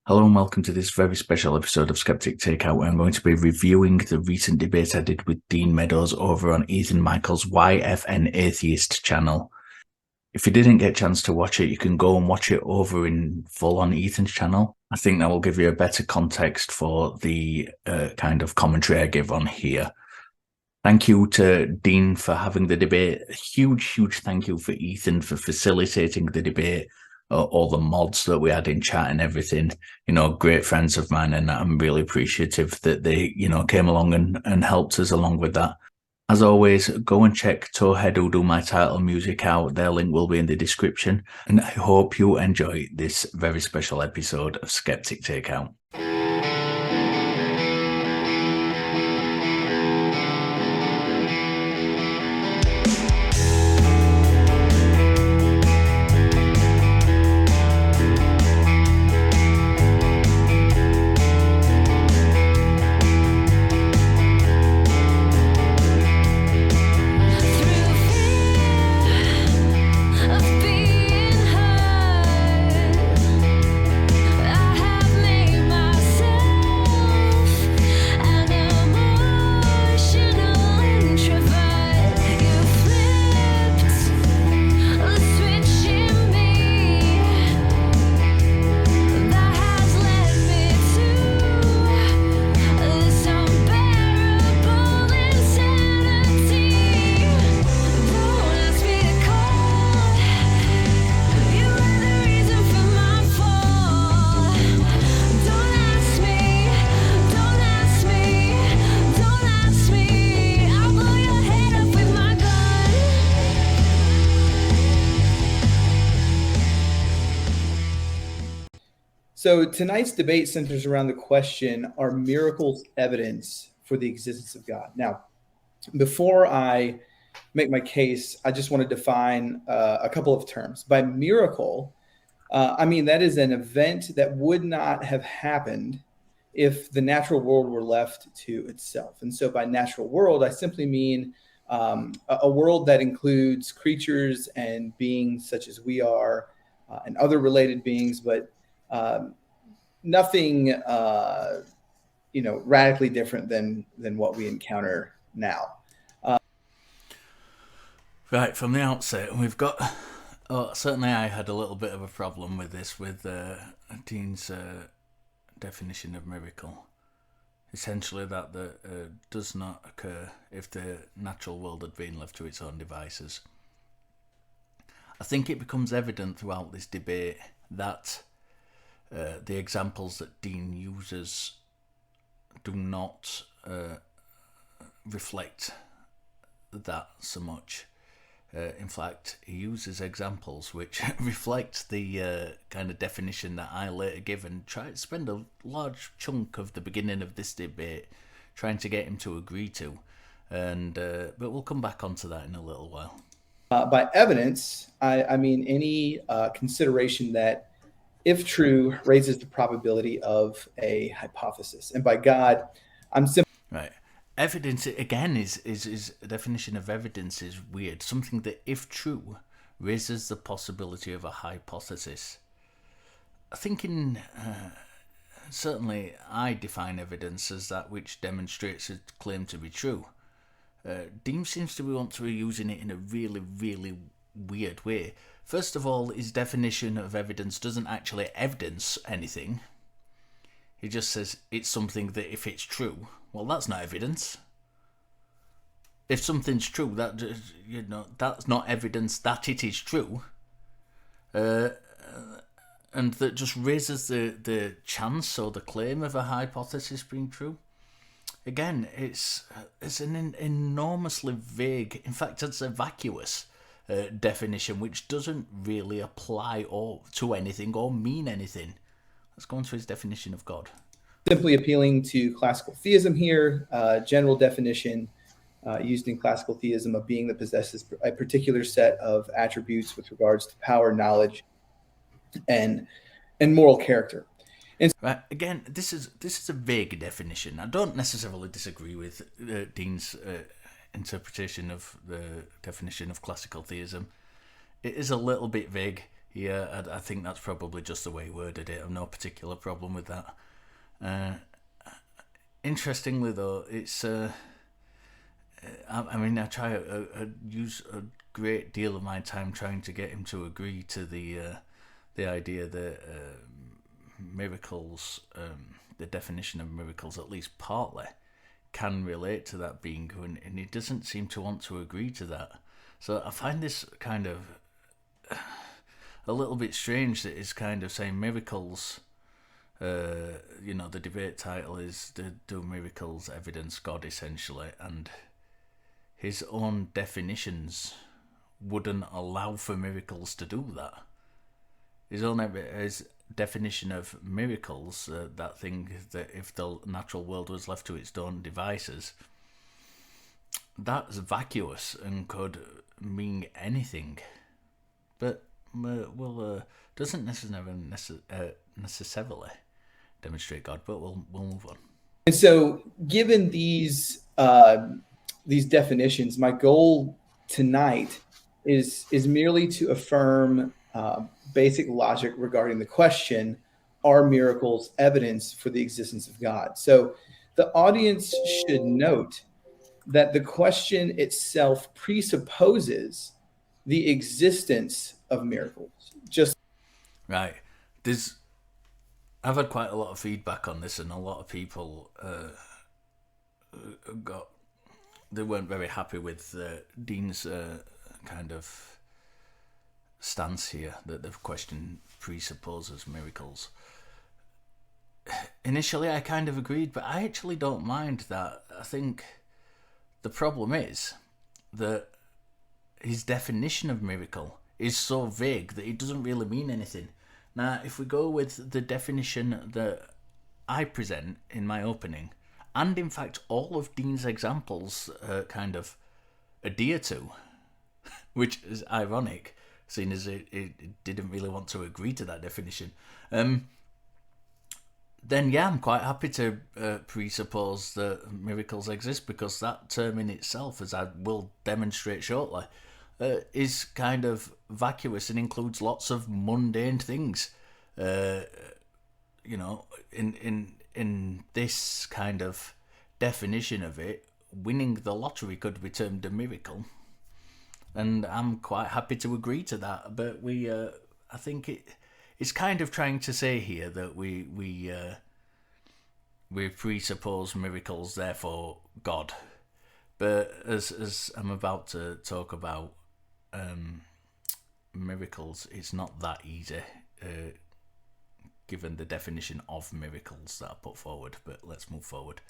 Hello and welcome to this very special episode of Skeptic Takeout, where I'm going to be reviewing the recent debate I did with Dean Meadows over on Ethan Michael's YFN Atheist channel. If you didn't get a chance to watch it, you can go and watch it over in full on Ethan's channel. I think that will give you a better context for the kind of commentary I give on here. Thank you to Dean for having the debate. A huge thank you for Ethan for facilitating the debate. All the mods that we had in chat and everything, great friends of mine, and I'm really appreciative that they, came along and helped us along with that. As always, go and check Towhead, who do my title music out. Their link will be in the description, and I hope you enjoy this very special episode of Skeptic Takeout. So tonight's debate centers around the question, are miracles evidence for the existence of God? Now, before I make my case, I just want to define a couple of terms. By miracle, I mean that is an event that would not have happened if the natural world were left to itself. And so by natural world, I simply mean a world that includes creatures and beings such as we are and other related beings, but nothing, radically different than what we encounter now. Right, from the outset, we've got... certainly I had a little bit of a problem with this, with Dean's definition of miracle. Essentially that does not occur if the natural world had been left to its own devices. I think it becomes evident throughout this debate that the examples that Dean uses do not reflect that so much. In fact, he uses examples which reflect the kind of definition that I later give, and try to spend a large chunk of the beginning of this debate trying to get him to agree to. And but we'll come back onto that in a little while. By evidence, I mean any consideration that, if true, raises the probability of a hypothesis. And by God, I'm simply... Right. Evidence, again, is a definition of evidence is weird. Something that, if true, raises the possibility of a hypothesis. I think certainly I define evidence as that which demonstrates a claim to be true. Dean seems to want to be using it in a really weird way. First of all, his definition of evidence doesn't actually evidence anything. He just says it's something that, if it's true, well, that's not evidence. If something's true, that's not evidence that it is true. And that just raises the chance or the claim of a hypothesis being true. Again, it's an enormously vague, in fact, it's a vacuous definition which doesn't really apply to anything or mean anything. Let's go on to his definition of God. Simply appealing to classical theism here, general definition used in classical theism of being that possesses a particular set of attributes with regards to power, knowledge, and moral character. And right, again, this is a vague definition. I don't necessarily disagree with Dean's interpretation of the definition of classical theism. It is a little bit vague. Yeah, I think that's probably just the way he worded it. I've no particular problem with that. Interestingly, though, it's. I mean, I use a great deal of my time trying to get him to agree to the idea that miracles, the definition of miracles, at least partly, can relate to that being good, and he doesn't seem to want to agree to that. So I find this kind of a little bit strange that he's kind of saying miracles. The debate title is "Do miracles evidence God?" essentially, and his own definitions wouldn't allow for miracles to do that. His definition of miracles, that thing that if the natural world was left to its own devices, that's vacuous and could mean anything. But doesn't necessarily demonstrate God. But we'll move on. And so, given these definitions, my goal tonight is merely to affirm basic logic regarding the question: are miracles evidence for the existence of God? So, the audience should note that the question itself presupposes the existence of miracles. Just right. I've had quite a lot of feedback on this, and a lot of people they weren't very happy with Dean's kind of stance here, that the question presupposes miracles. Initially, I kind of agreed, but I actually don't mind that. I think the problem is that his definition of miracle is so vague that it doesn't really mean anything. Now, if we go with the definition that I present in my opening, and in fact all of Dean's examples kind of adhere to, which is ironic, seeing as it didn't really want to agree to that definition, then yeah, I'm quite happy to presuppose that miracles exist, because that term in itself, as I will demonstrate shortly, is kind of vacuous and includes lots of mundane things. In this kind of definition of it, winning the lottery could be termed a miracle, and I'm quite happy to agree to that. But I think it's kind of trying to say here that we presuppose miracles, therefore God. But as I'm about to talk about miracles, it's not that easy, given the definition of miracles that I put forward. But let's move forward.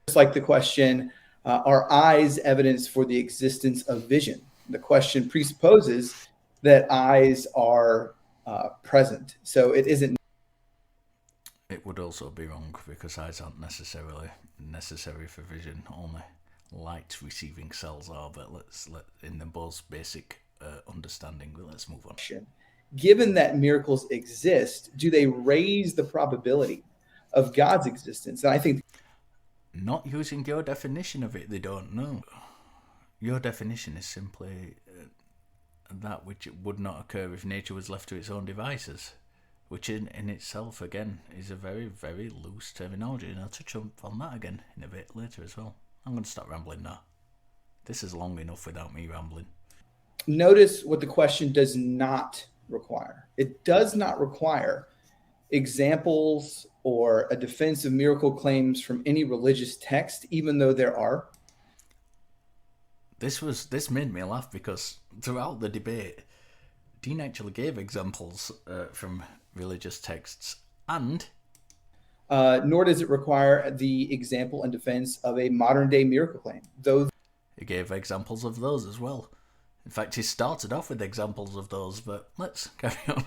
Just like the question, are eyes evidence for the existence of vision? The question presupposes that eyes are present. So it isn't. It would also be wrong, because eyes aren't necessarily necessary for vision. Only light receiving cells are. But let's in the most basic understanding. But let's move on. Given that miracles exist, do they raise the probability of God's existence? And I think not using your definition of it, they don't know. Your definition is simply that which would not occur if nature was left to its own devices, which in itself, again, is a very, very loose terminology. And I'll touch on that again in a bit later as well. I'm going to stop rambling now. This is long enough without me rambling. Notice what the question does not require. It does not require examples or a defense of miracle claims from any religious text, even though there are. This made me laugh, because throughout the debate, Dean actually gave examples from religious texts, and nor does it require the example and defense of a modern day miracle claim. Though he gave examples of those as well. In fact, he started off with examples of those, but let's carry on.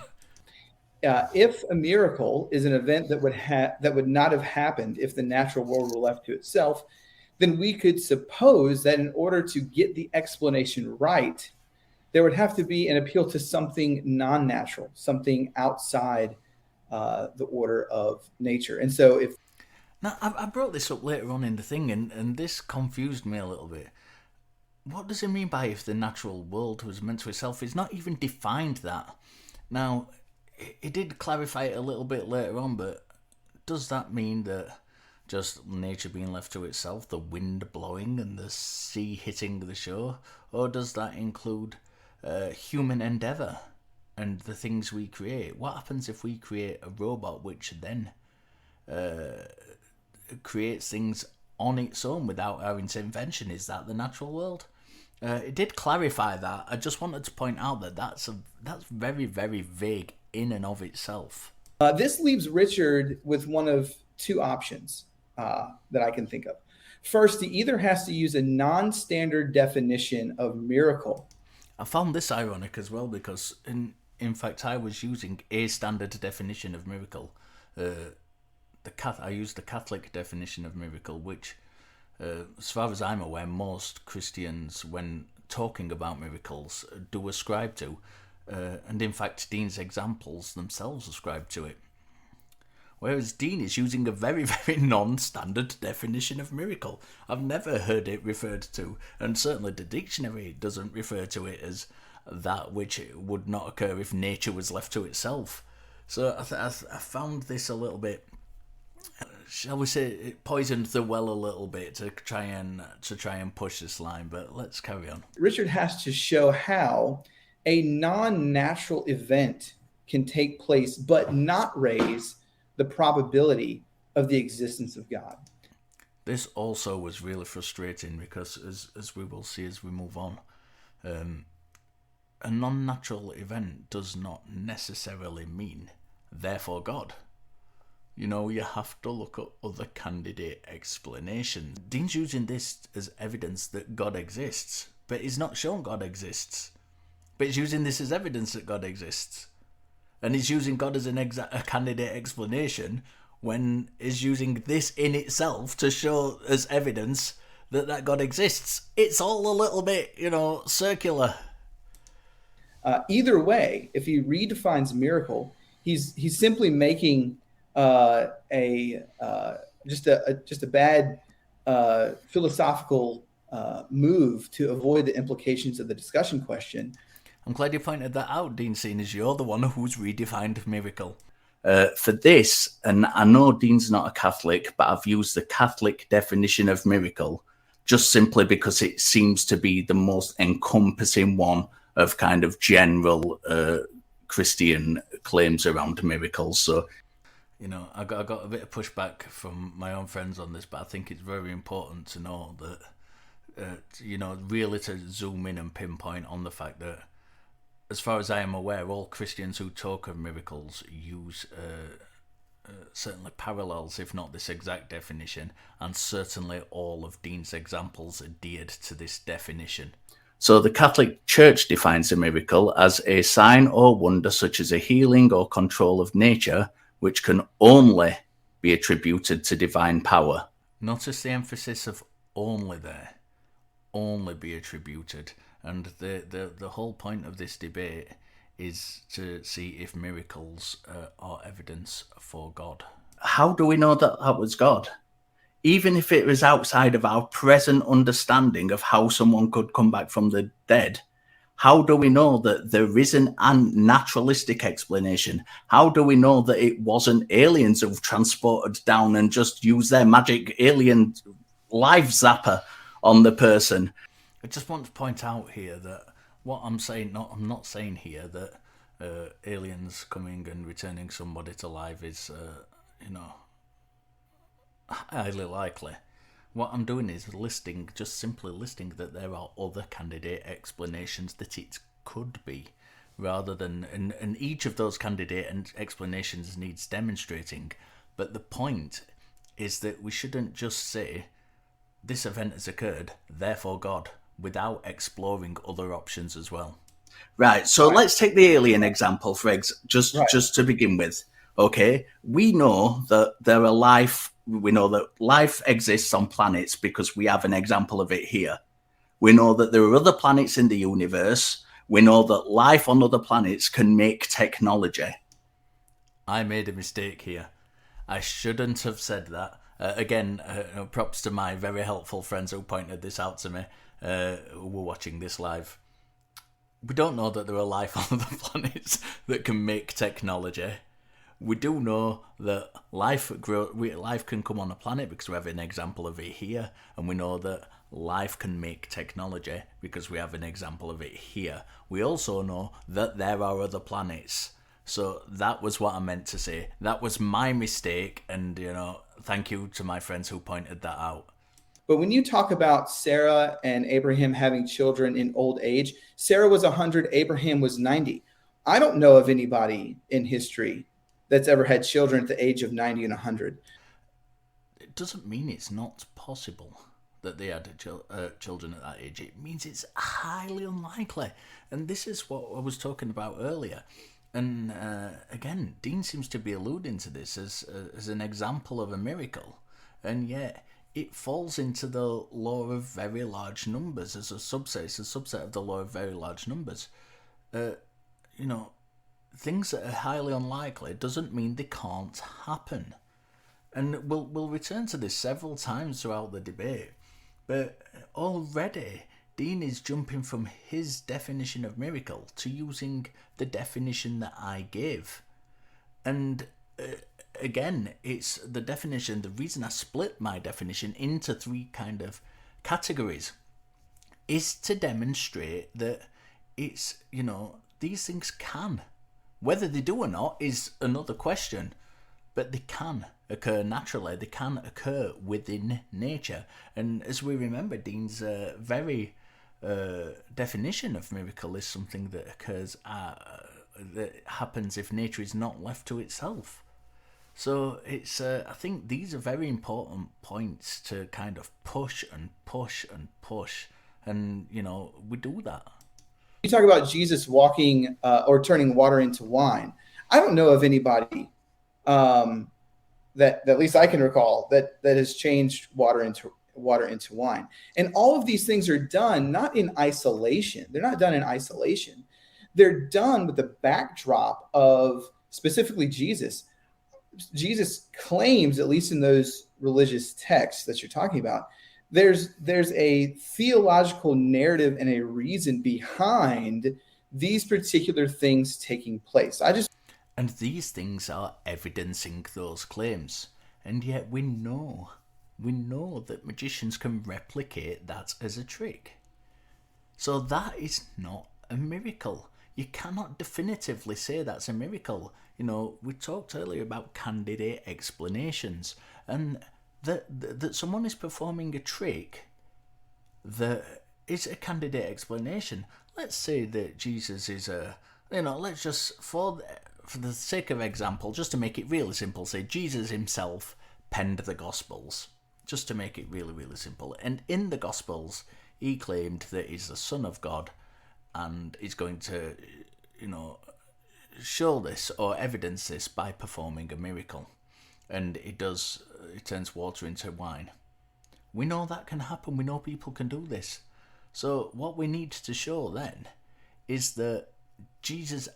If a miracle is an event that would not have happened if the natural world were left to itself, then we could suppose that in order to get the explanation right, there would have to be an appeal to something non-natural, something outside the order of nature. And so if... Now, I brought this up later on in the thing, and this confused me a little bit. What does it mean by if the natural world was meant to itself? It's not even defined that. Now, he did clarify it a little bit later on, but does that mean that just nature being left to itself, the wind blowing and the sea hitting the shore? Or does that include human endeavour and the things we create? What happens if we create a robot which then creates things on its own without our intervention? Is that the natural world? It did clarify that. I just wanted to point out that that's very, very vague in and of itself. This leaves Richard with one of two options that I can think of. First, he either has to use a non-standard definition of miracle. I found this ironic as well because, in fact, I was using a standard definition of miracle. I used the Catholic definition of miracle, which, as far as I'm aware, most Christians, when talking about miracles, do ascribe to. And in fact, Dean's examples themselves ascribe to it. Whereas Dean is using a very, very non-standard definition of miracle. I've never heard it referred to, and certainly the dictionary doesn't refer to it as that which would not occur if nature was left to itself. So I found this a little bit, shall we say, it poisoned the well a little bit to try and push this line, but let's carry on. Richard has to show how a non-natural event can take place but not raise the probability of the existence of God. This also was really frustrating because, as we will see as we move on, a non-natural event does not necessarily mean therefore God. You know, you have to look at other candidate explanations. Dean's using this as evidence that God exists, but he's not shown God exists. But he's using this as evidence that God exists. And he's using God as a candidate explanation when he's using this in itself to show as evidence that God exists. It's all a little bit, circular. Either way, if he redefines miracle, he's simply making just a bad philosophical move to avoid the implications of the discussion question. I'm glad you pointed that out, Dean, seeing as you're the one who's redefined miracle. For this, and I know Dean's not a Catholic, but I've used the Catholic definition of miracle just simply because it seems to be the most encompassing one of kind of general Christian claims around miracles. So, I got a bit of pushback from my own friends on this, but I think it's very important to know that, really to zoom in and pinpoint on the fact that, as far as I am aware, all Christians who talk of miracles use certainly parallels, if not this exact definition, and certainly all of Dean's examples adhered to this definition. So the Catholic Church defines a miracle as a sign or wonder such as a healing or control of nature, which can only be attributed to divine power. Notice the emphasis of only there. Only be attributed. And the whole point of this debate is to see if miracles are evidence for God. How do we know that that was God? Even if it was outside of our present understanding of how someone could come back from the dead, how do we know that there isn't a naturalistic explanation? How do we know that it wasn't aliens who've transported down and just used their magic alien life zapper on the person? I just want to point out here that what I'm saying, I'm not saying here that aliens coming and returning somebody to life is, highly likely. What I'm doing is just simply listing that there are other candidate explanations that it could be, rather than, and each of those candidate explanations needs demonstrating. But the point is that we shouldn't just say, this event has occurred, therefore God, without exploring other options as well. Right, so let's take the alien example just to begin with. Okay, we know that we know that life exists on planets because we have an example of it here. We know that there are other planets in the universe. We know that life on other planets can make technology. I made a mistake here. I shouldn't have said that. Again, props to my very helpful friends who pointed this out to me, who were watching this live. We don't know that there are life on other planets that can make technology. We do know that life can come on a planet because we have an example of it here, and we know that life can make technology because we have an example of it here. We also know that there are other planets. So that was what I meant to say. That was my mistake, and thank you to my friends who pointed that out. But when you talk about Sarah and Abraham having children in old age, Sarah was 100, Abraham was 90. I don't know of anybody in history that's ever had children at the age of 90 and 100. It doesn't mean it's not possible that they had children at that age. It means it's highly unlikely. And this is what I was talking about earlier. And again, Dean seems to be alluding to this as an example of a miracle. And yet it falls into the law of very large numbers as a subset of the law of very large numbers. Things that are highly unlikely doesn't mean they can't happen. And we'll return to this several times throughout the debate. But already, Dean is jumping from his definition of miracle to using the definition that I gave. And again, it's the definition, the reason I split my definition into three kind of categories is to demonstrate that it's, these things can. Whether they do or not is another question, but they can occur naturally. They can occur within nature. And as we remember, Dean's very definition of miracle is something that occurs, that happens if nature is not left to itself. So it's, I think these are very important points to kind of push and push and push. And, we do that. You talk about Jesus walking or turning water into wine. I don't know of anybody that at least I can recall that has changed water into wine. And all of these things are done not in isolation. They're not done in isolation. They're done with the backdrop of specifically Jesus. Jesus claims, at least in those religious texts that you're talking about, there's a theological narrative and a reason behind these particular things taking place. And these things are evidencing those claims. And yet we know that magicians can replicate that as a trick. So that is not a miracle. You cannot definitively say that's a miracle. We talked earlier about candidate explanations, and that someone is performing a trick that is a candidate explanation. Let's say that Jesus is let's just, for the sake of example, just to make it really simple, say Jesus himself penned the Gospels, just to make it really, really simple. And in the Gospels, he claimed that he's the Son of God, and he's going to, show this or evidence this by performing a miracle. And it turns water into wine. We know that can happen. We know people can do this. So what we need to show then is that Jesus,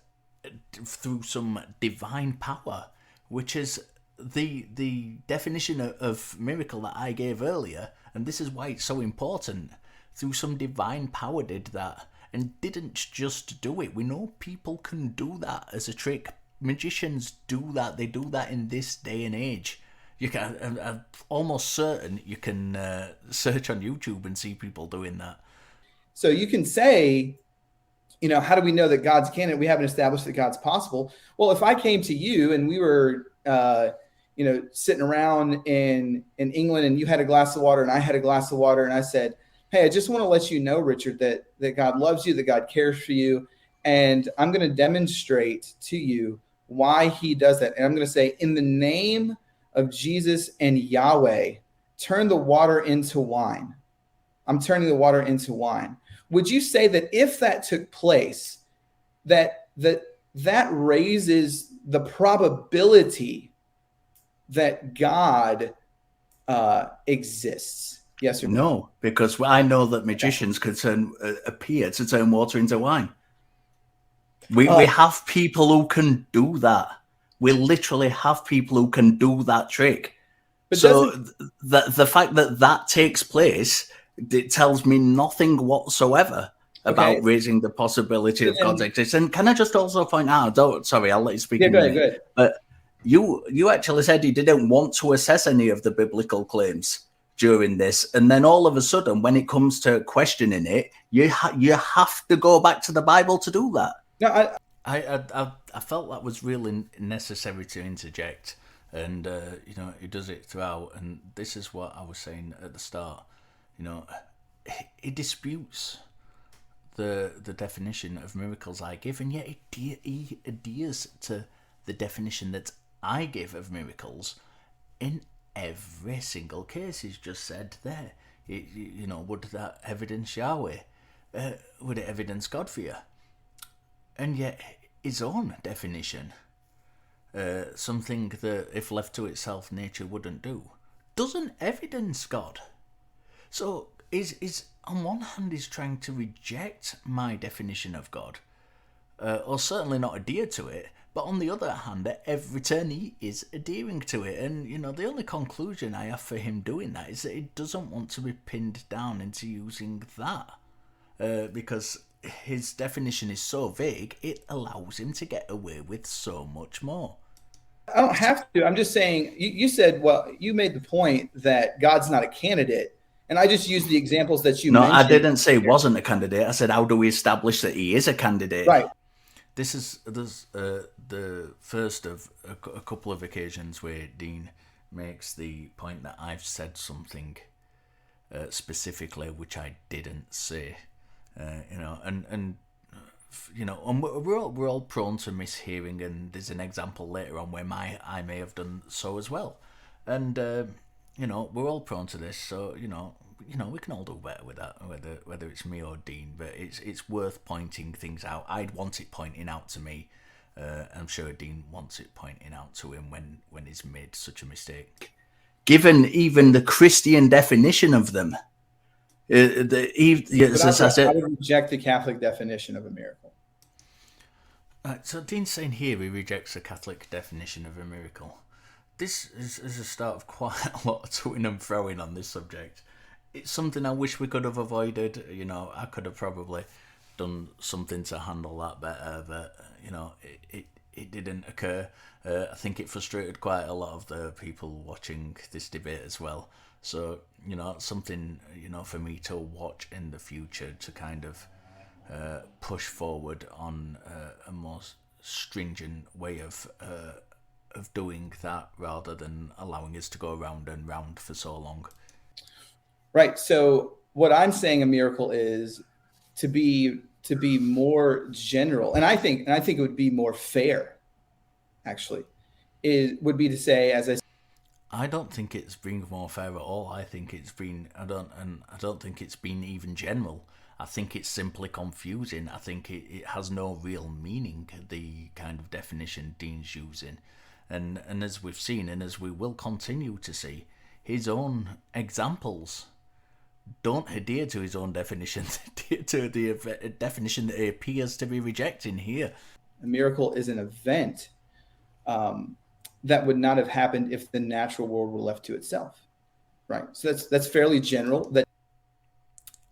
through some divine power, which is the definition of miracle that I gave earlier, and this is why it's so important, through some divine power did that, and didn't just do it. We know people can do that as a trick. Magicians do that. They do that in this day and age. You can, I'm almost certain you can search on YouTube and see people doing that. So you can say, how do we know that God's canon? We haven't established that God's possible. Well, if I came to you and we were, sitting around in England and you had a glass of water and I had a glass of water and I said, hey, I just want to let you know, Richard, that God loves you, that God cares for you. And I'm going to demonstrate to you why he does that. And I'm going to say, in the name of Jesus and Yahweh, turn the water into wine. I'm turning the water into wine. Would you say that if that took place, that raises the probability that God exists? Yes or no? No, because I know that magicians can appear to turn water into wine. We have people who can do that. We literally have people who can do that trick. So the fact that takes place, it tells me nothing whatsoever. about raising the possibility of God's existence. And can I just also point out, sorry, I'll let you speak. Yeah, go ahead. But you actually said you didn't want to assess any of the biblical claims during this, and then all of a sudden, when it comes to questioning it, you have to go back to the Bible to do that. No, I felt that was really necessary to interject, and he does it throughout. And this is what I was saying at the start. He disputes the definition of miracles I give, and yet he adheres to the definition that I give of miracles in every single case. He's just said there. Would that evidence Yahweh? Would it evidence God for you? And yet his own definition, something that if left to itself nature wouldn't do, doesn't evidence God. So is on one hand he's trying to reject my definition of God, or certainly not adhere to it, but on the other hand at every turn he is adhering to it. And the only conclusion I have for him doing that is that he doesn't want to be pinned down into using that, because his definition is so vague, it allows him to get away with so much more. I don't have to. I'm just saying, you said, well, you made the point that God's not a candidate. And I just used the examples that you mentioned. No, I didn't say he wasn't a candidate. I said, how do we establish that he is a candidate? Right. This is the first of a couple of occasions where Dean makes the point that I've said something specifically which I didn't say. And we're all prone to mishearing, and there's an example later on where I may have done so as well, and we're all prone to this. So we can all do better with that, whether it's me or Dean. But it's worth pointing things out. I'd want it pointing out to me. I'm sure Dean wants it pointing out to him when he's made such a mistake. Given even the Christian definition of them. I would reject the Catholic definition of a miracle. So Dean's saying here he rejects the Catholic definition of a miracle. This is a start of quite a lot of toing and throwing on this subject. It's something I wish we could have avoided. I could have probably done something to handle that better, but it didn't occur. I think it frustrated quite a lot of the people watching this debate as well. So, it's something, for me to watch in the future to kind of push forward on a more stringent way of doing that, rather than allowing us to go round and round for so long. Right. So what I'm saying a miracle is to be more general, and I think it would be more fair, actually, would be to say, as I don't think it's been more fair at all. I think it's been, I don't think it's been even general. I think it's simply confusing. I think it has no real meaning, the kind of definition Dean's using. And as we've seen, and as we will continue to see, his own examples don't adhere to his own definition, adhere to the definition that he appears to be rejecting here. A miracle is an event that would not have happened if the natural world were left to itself, right? So that's fairly general.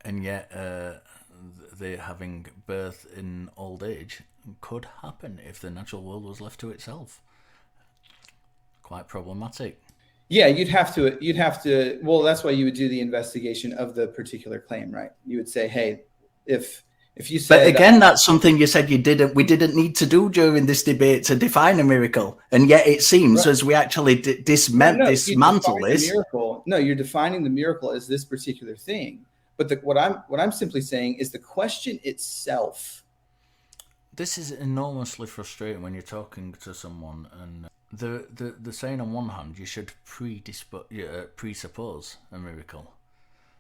And yet, the having birth in old age could happen if the natural world was left to itself. Quite problematic. Yeah, you'd have to. Well, that's why you would do the investigation of the particular claim, right? You would say, hey, if you said, but again, that's something you said we didn't need to do during this debate to define a miracle, and yet it seems as we actually dismantle this. Miracle. No, you're defining the miracle as this particular thing. But what I'm simply saying is the question itself. This is enormously frustrating when you're talking to someone, and the saying on one hand you should presuppose a miracle.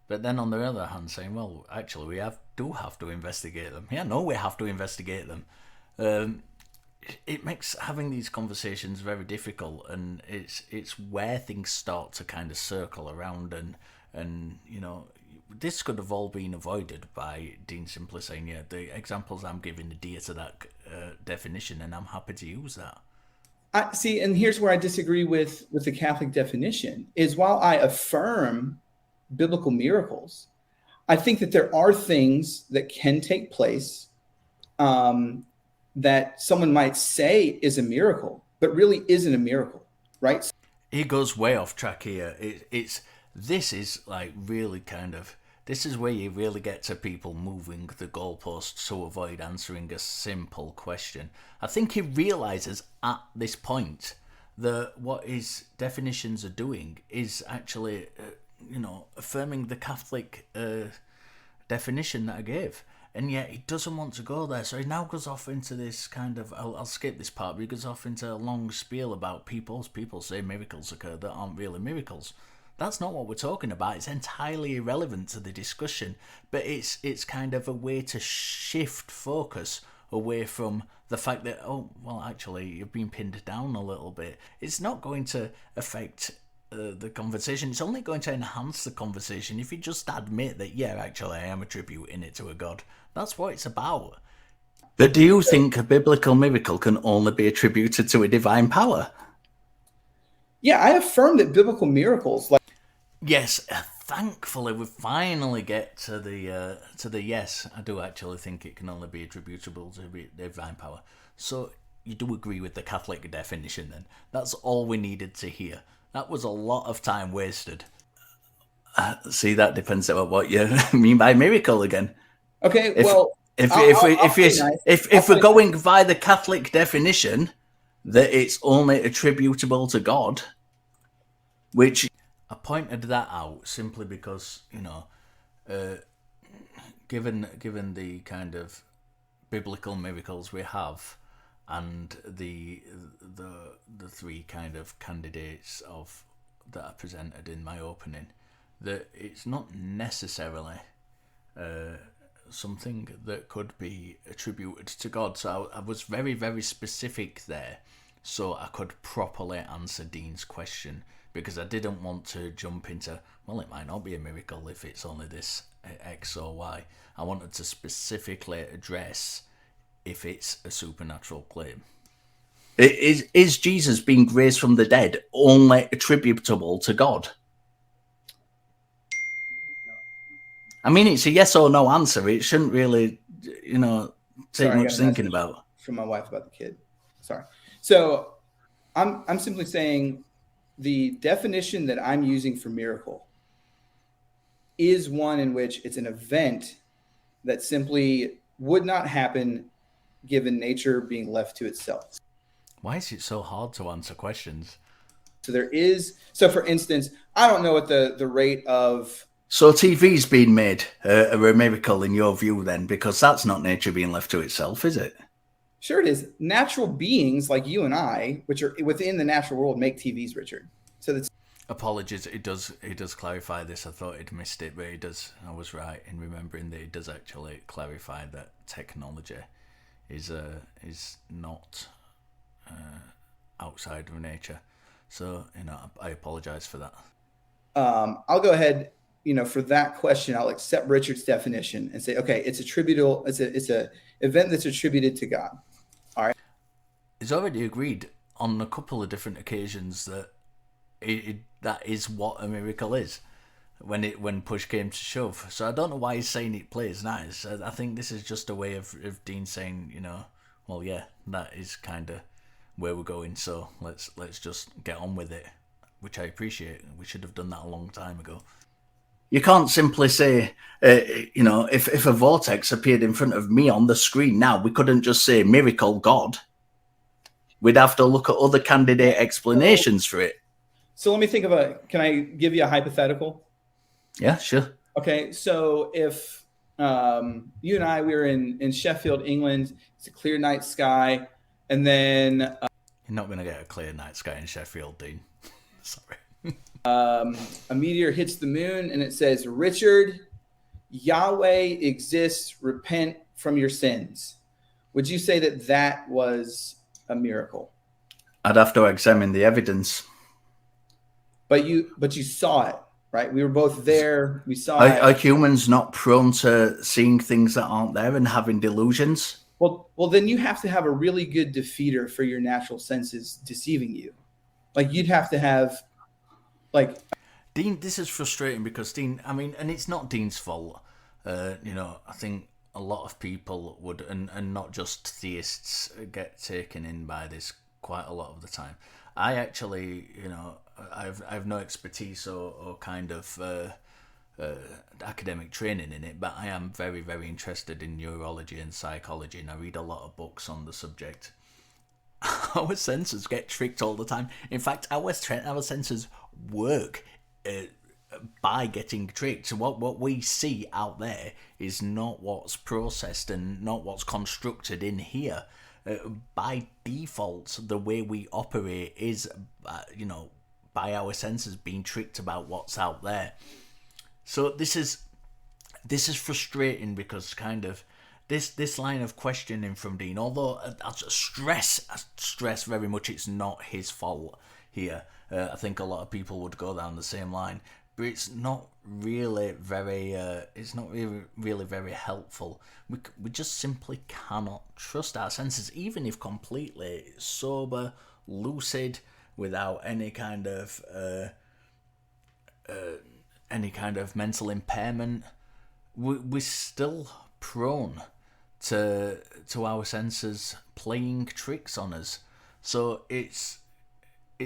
But then on the other hand, saying, well, actually, we do have to investigate them. Yeah, no, we have to investigate them. It makes having these conversations very difficult, and it's where things start to kind of circle around, and this could have all been avoided by Dean simply saying, yeah, the examples I'm giving adhere to that definition, and I'm happy to use that. I see, and here's where I disagree with the Catholic definition, is while I affirm biblical miracles, I think that there are things that can take place that someone might say is a miracle, but really isn't a miracle, right? He goes way off track here. This is like really kind of, this is where you really get to people moving the goalposts to avoid answering a simple question. I think he realizes at this point that what his definitions are doing is actually, affirming the Catholic definition that I gave. And yet he doesn't want to go there. So he now goes off into this kind of, I'll skip this part, but he goes off into a long spiel about people say miracles occur that aren't really miracles. That's not what we're talking about. It's entirely irrelevant to the discussion, but it's kind of a way to shift focus away from the fact that, actually, you've been pinned down a little bit. It's not going to affect the conversation. It's only going to enhance the conversation if you just admit that, yeah, actually, I am attributing it to a god. That's what it's about. But do you think a biblical miracle can only be attributed to a divine power? Yeah, I affirm that biblical miracles, yes, thankfully we finally get to the yes. I do actually think it can only be attributable to divine power. So you do agree with the Catholic definition then? That's all we needed to hear. That was a lot of time wasted. See, that depends on what you mean by miracle again. Okay, if we're going by the Catholic definition that it's only attributable to God, which I pointed that out simply because, given the kind of biblical miracles we have, and the three kind of candidates that are presented in my opening, that it's not necessarily something that could be attributed to God. So I was very, very specific there, so I could properly answer Dean's question, because I didn't want to jump into, it might not be a miracle if it's only this X or Y. I wanted to specifically address if it's a supernatural claim. Is Jesus being raised from the dead only attributable to God? I mean, it's a yes or no answer. It shouldn't really, take much thinking about. From my wife about the kid. Sorry. So I'm simply saying the definition that I'm using for miracle is one in which it's an event that simply would not happen given nature being left to itself. Why is it so hard to answer questions? So for instance, I don't know what the rate of... So TV's been made a miracle in your view then, because that's not nature being left to itself, is it? Sure it is. Natural beings like you and I, which are within the natural world, make TVs, Richard. So that's... Apologies, it does clarify this. I thought he'd missed it, but he does. I was right in remembering that it does actually clarify that technology is not outside of nature. So, I apologize for that. I'll go ahead, for that question, I'll accept Richard's definition and say, okay, it's attributable. It's a event that's attributed to God. All right. It's already agreed on a couple of different occasions that that is what a miracle is when push came to shove. So I don't know why he's saying it plays nice. I think this is just a way of Dean saying, that is kind of where we're going. So let's just get on with it, which I appreciate. We should have done that a long time ago. You can't simply say, if a vortex appeared in front of me on the screen now, we couldn't just say miracle God. We'd have to look at other candidate explanations for it. So let me think can I give you a hypothetical? Yeah, sure. Okay, so if you and I, we were in Sheffield, England, it's a clear night sky, and then... You're not going to get a clear night sky in Sheffield, Dean. Sorry. A meteor hits the moon and it says, Richard, Yahweh exists, repent from your sins. Would you say that was a miracle? I'd have to examine the evidence. But you saw it, right? We were both there. We saw it. Are humans not prone to seeing things that aren't there and having delusions? Well, then you have to have a really good defeater for your natural senses deceiving you. Like you'd have to have, like... Dean, this is frustrating because Dean, and it's not Dean's fault. I think a lot of people would, and not just theists, get taken in by this quite a lot of the time. I actually, I've no expertise or kind of academic training in it, but I am very, very interested in neurology and psychology, and I read a lot of books on the subject. Our senses get tricked all the time. In fact, our senses work by getting tricked. So what we see out there is not what's processed and not what's constructed in here. By default, the way we operate is, by our senses being tricked about what's out there. So this is frustrating because kind of this line of questioning from Dean, although I stress very much it's not his fault here. I think a lot of people would go down the same line, but it's not really very very helpful. We just simply cannot trust our senses, even if completely sober, lucid, without any kind of mental impairment. We're still prone to our senses playing tricks on us. So it's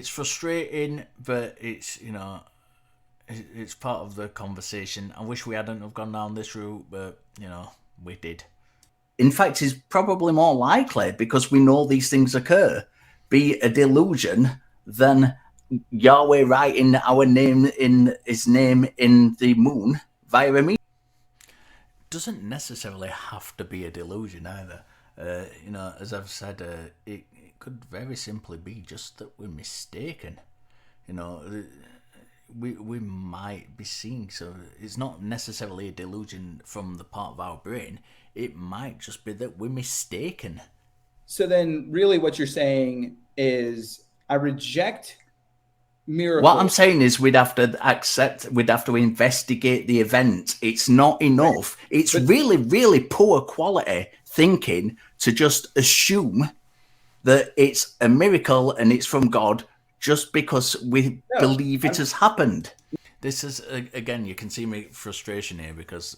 frustrating, but it's part of the conversation. I wish we hadn't have gone down this route, but we did. In fact, it's probably more likely, because we know these things occur, be a delusion than Yahweh writing our name in his name in the moon via a meteor. Doesn't necessarily have to be a delusion either. As I've said, it could very simply be just that we're mistaken. We might be seeing, so it's not necessarily a delusion from the part of our brain. It might just be that we're mistaken. So then really what you're saying is I reject miracles. What I'm saying is we'd have to investigate the event. It's not enough. It's really, really poor quality thinking to just assume that it's a miracle and it's from God just because we believe it has happened. This is, again, you can see my frustration here because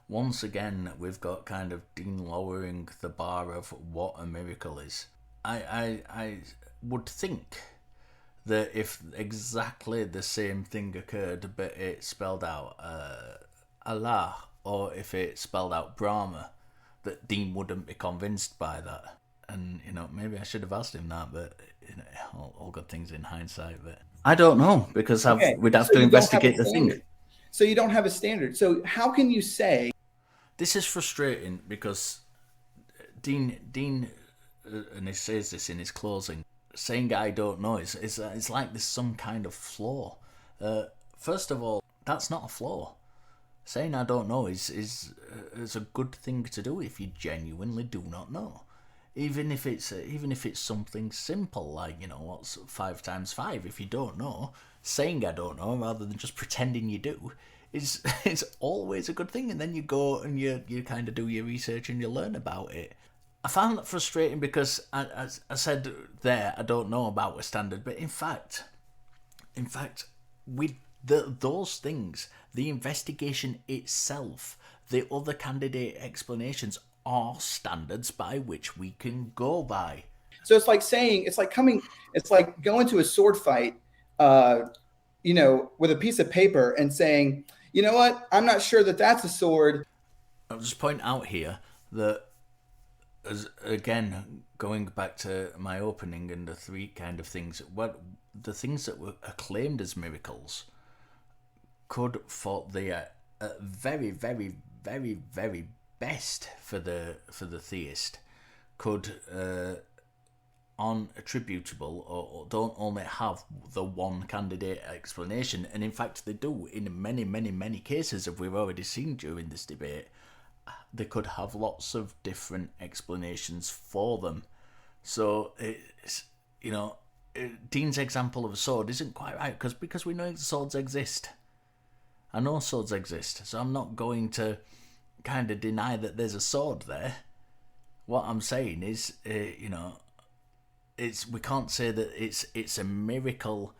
once again, we've got kind of Dean lowering the bar of what a miracle is. I would think that if exactly the same thing occurred, but it spelled out Allah, or if it spelled out Brahma, that Dean wouldn't be convinced by that. And, maybe I should have asked him that, but all good things in hindsight. But I don't know, because we'd have to investigate the thing. So you don't have a standard. So how can you say... This is frustrating because Dean, and he says this in his closing, saying I don't know, it's like there's some kind of flaw. First of all, that's not a flaw. Saying I don't know is a good thing to do if you genuinely do not know. Even if it's something simple like, what's 5 times 5? If you don't know, saying I don't know rather than just pretending you do is always a good thing. And then you go and you kind of do your research and you learn about it. I found that frustrating because I said there I don't know about a standard, but in fact, with those things, the investigation itself, the other candidate explanations are standards by which we can go by. So it's like going to a sword fight, with a piece of paper and saying, you know what, I'm not sure that that's a sword. I'll just point out here that, again, going back to my opening and the 3 kind of things, the things that were acclaimed as miracles could, for the very, very, very, very best for the theist, could unattributable or don't only have the one candidate explanation, and in fact they do in many, many, many cases, as we've already seen during this debate. They could have lots of different explanations for them. So it's, Dean's example of a sword isn't quite right because we know swords exist. I know swords exist, so I'm not going to kind of deny that there's a sword there. What I'm saying is, we can't say that it's a miracle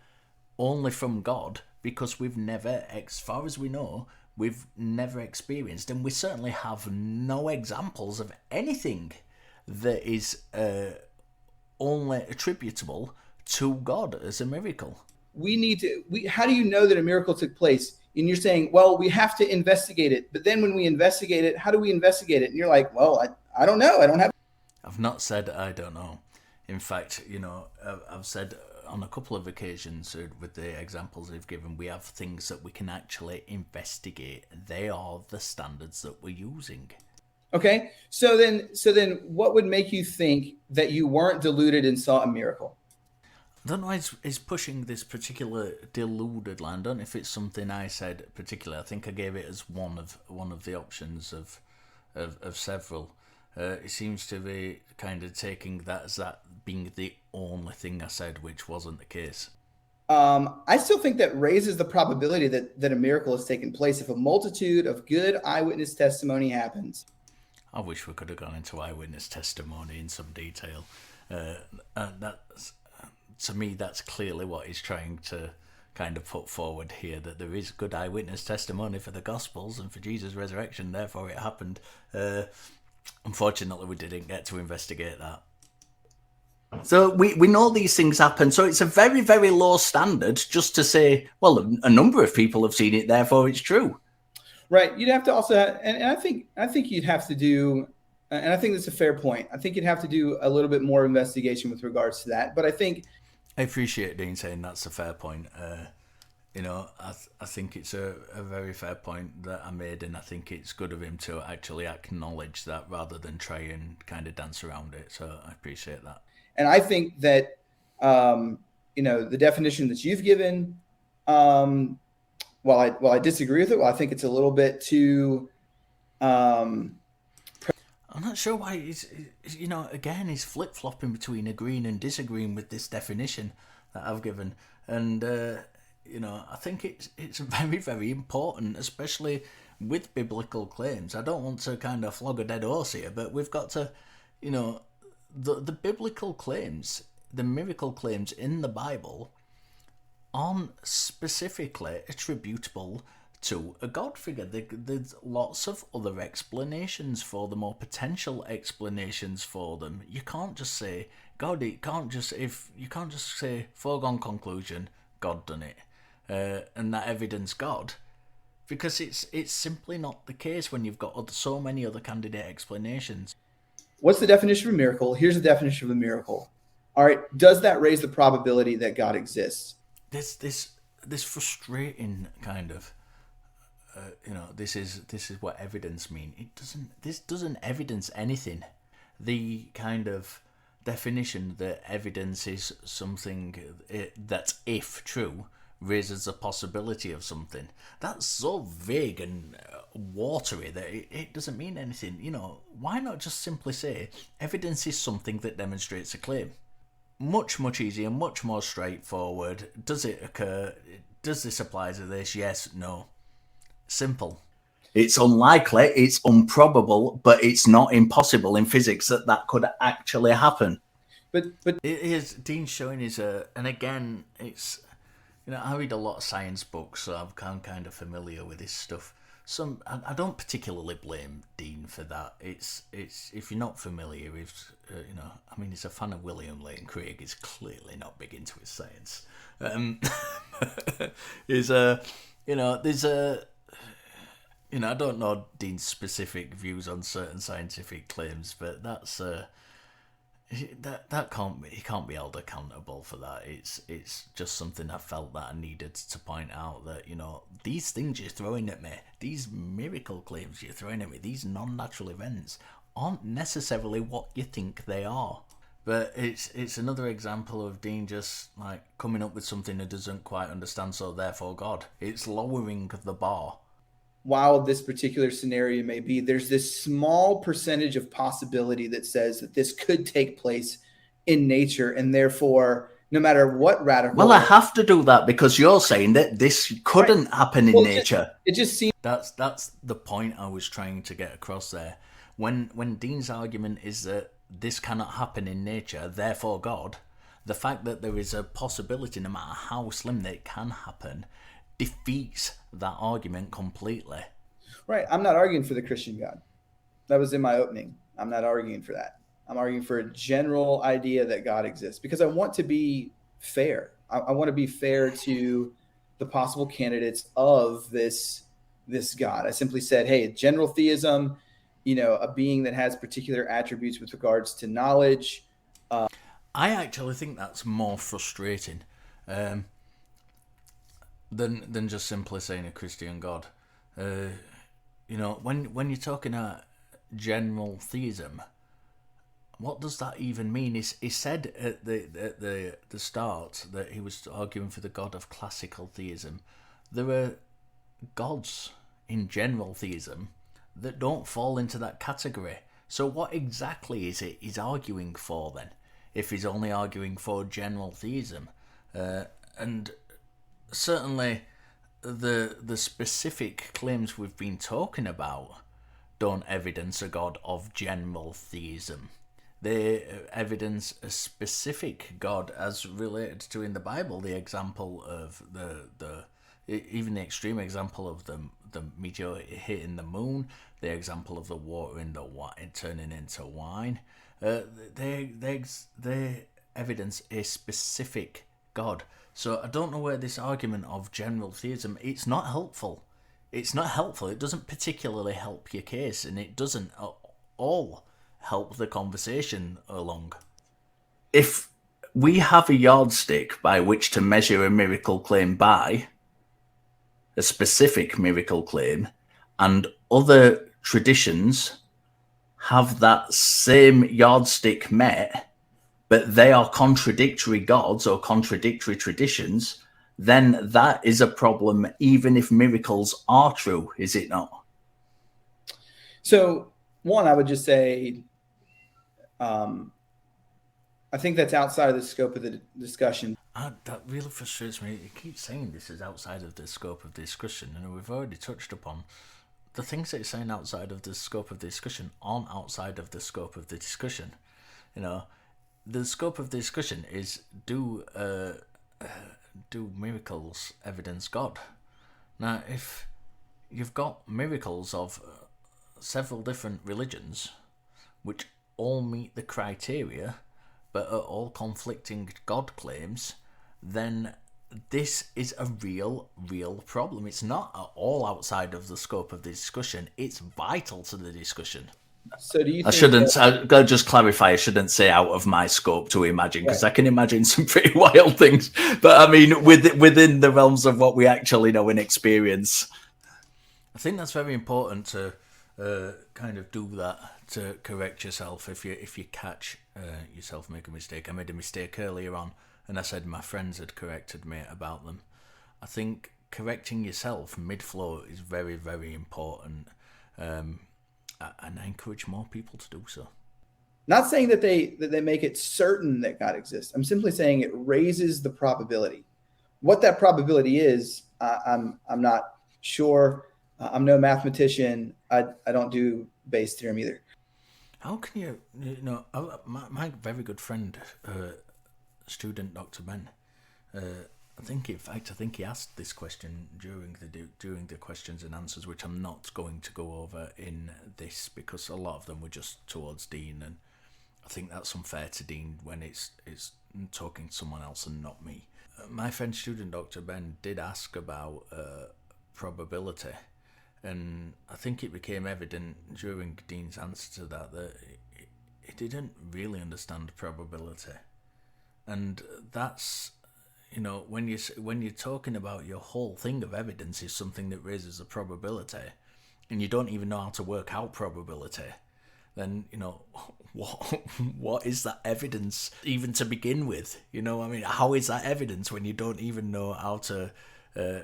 only from God, because we've never, as far as we know, we've never experienced, and we certainly have no examples of anything that is only attributable to God as a miracle. How do you know that a miracle took place? And you're saying, well, we have to investigate it. But then when we investigate it, how do we investigate it? And you're like, well, I don't know. I don't have. I've not said I don't know. In fact, I've said on a couple of occasions with the examples they've given, we have things that we can actually investigate. They are the standards that we're using. Okay. So then what would make you think that you weren't deluded and saw a miracle? I don't know, is pushing this particular deluded line. I don't know if it's something I said particularly. I think I gave it as one of the options of several. It seems to be kind of taking that as that being the only thing I said, which wasn't the case. I still think that raises the probability that a miracle has taken place if a multitude of good eyewitness testimony happens. I wish we could have gone into eyewitness testimony in some detail. To me, that's clearly what he's trying to kind of put forward here, that there is good eyewitness testimony for the Gospels and for Jesus' resurrection, therefore it happened. Unfortunately, we didn't get to investigate that. So we know these things happen, so it's a very, very low standard just to say, well, a number of people have seen it, therefore it's true. Right. You'd have to also, and I think you'd have to do, and I think that's a fair point. I think you'd have to do a little bit more investigation with regards to that. But I appreciate Dean saying that's a fair point. I think it's a very fair point that I made, and I think it's good of him to actually acknowledge that rather than try and kind of dance around it. So I appreciate that. And I think that, the definition that you've given, while I disagree with it, I think it's a little bit too. I'm not sure why he's flip-flopping between agreeing and disagreeing with this definition that I've given. And, I think it's very, very important, especially with biblical claims. I don't want to kind of flog a dead horse here, but we've got to, the biblical claims, the miracle claims in the Bible aren't specifically attributable to a God figure. There's lots of other explanations for them, or potential explanations for them. You can't just say God. You can't just say foregone conclusion, God done it, and that evidence God, because it's simply not the case when you've got so many other candidate explanations. What's the definition of a miracle? Here's the definition of a miracle. All right, does that raise the probability that God exists? This frustrating kind of. This is what evidence mean. This doesn't evidence anything. The kind of definition that evidence is something that, if true, raises the possibility of something. That's so vague and watery that it doesn't mean anything. Why not just simply say evidence is something that demonstrates a claim? Much, much easier, much more straightforward. Does it occur? Does this apply to this? Yes, no. Simple. It's unlikely, it's improbable, but it's not impossible in physics that could actually happen. But it is Dean showing his and again, it's I read a lot of science books, so I'm kind of familiar with this stuff. I don't particularly blame Dean for that. It's if you're not familiar with he's a fan of William Lane Craig. He's clearly not big into his science. I don't know Dean's specific views on certain scientific claims, but that's he can't be held accountable for that. It's just something I felt that I needed to point out, that these things you're throwing at me, these miracle claims you're throwing at me, these non-natural events aren't necessarily what you think they are. But it's another example of Dean just like coming up with something he doesn't quite understand, so therefore God. It's lowering the bar. While this particular scenario may be, there's this small percentage of possibility that says that this could take place in nature, and therefore, no matter what radical... Well, I have to do that because you're saying that this couldn't happen in nature. It just seems... That's the point I was trying to get across there. When Dean's argument is that this cannot happen in nature, therefore God, the fact that there is a possibility, no matter how slim, that it can happen, defeats that argument completely. Right. I'm not arguing for the Christian God. That was in my opening. I'm not arguing for that. I'm arguing for a general idea that God exists because I want to be fair. I want to be fair to the possible candidates of this God. I simply said, hey, general theism, a being that has particular attributes with regards to knowledge. I actually think that's more frustrating than just simply saying a Christian God. When you're talking about general theism, what does that even mean? He said at the start that he was arguing for the God of classical theism. There are gods in general theism that don't fall into that category. So what exactly is it he's arguing for then? If he's only arguing for general theism, and certainly the specific claims we've been talking about don't evidence a God of general theism. They evidence a specific God as related to in the Bible. The example of even the extreme example of the meteor hitting the moon, the example of the water in the wine turning into wine. They evidence a specific God. So I don't know where this argument of general theism. It's not helpful. It's not helpful. It doesn't particularly help your case, and it doesn't at all help the conversation along. If we have a yardstick by which to measure a miracle claim by, a specific miracle claim, and other traditions have that same yardstick met, but they are contradictory gods or contradictory traditions, then that is a problem even if miracles are true, is it not? So, one, I would just say, I think that's outside of the scope of the discussion. That really frustrates me. You keep saying this is outside of the scope of the discussion, and we've already touched upon the things that you're saying outside of the scope of the discussion aren't outside of the scope of the discussion. The scope of the discussion is do miracles evidence God? Now, if you've got miracles of several different religions, which all meet the criteria, but are all conflicting God claims, then this is a real problem. It's not at all outside of the scope of the discussion. It's vital to the discussion. So do you I shouldn't, I'll just clarify, I shouldn't say out of my scope to imagine, because I can imagine some pretty wild things. But I mean, within the realms of what we actually know and experience. I think that's very important to kind of do that, to correct yourself if you catch yourself make a mistake. I made a mistake earlier on, and I said my friends had corrected me about them. I think correcting yourself mid-flow is very, very important. And I encourage more people to do so. Not saying that they make it certain that God exists. I'm simply saying it raises the probability. What that probability is, I'm not sure. I'm no mathematician. I don't do Bayes' theorem either. How can you my very good friend, student Dr. Ben, I think he asked this question during the questions and answers, which I'm not going to go over in this because a lot of them were just towards Dean, and I think that's unfair to Dean when it's talking to someone else and not me. My friend student Dr. Ben did ask about probability, and I think it became evident during Dean's answer to that he didn't really understand probability, and that's. When you're talking about your whole thing of evidence is something that raises a probability, and you don't even know how to work out probability, then what is that evidence even to begin with? How is that evidence when you don't even know how to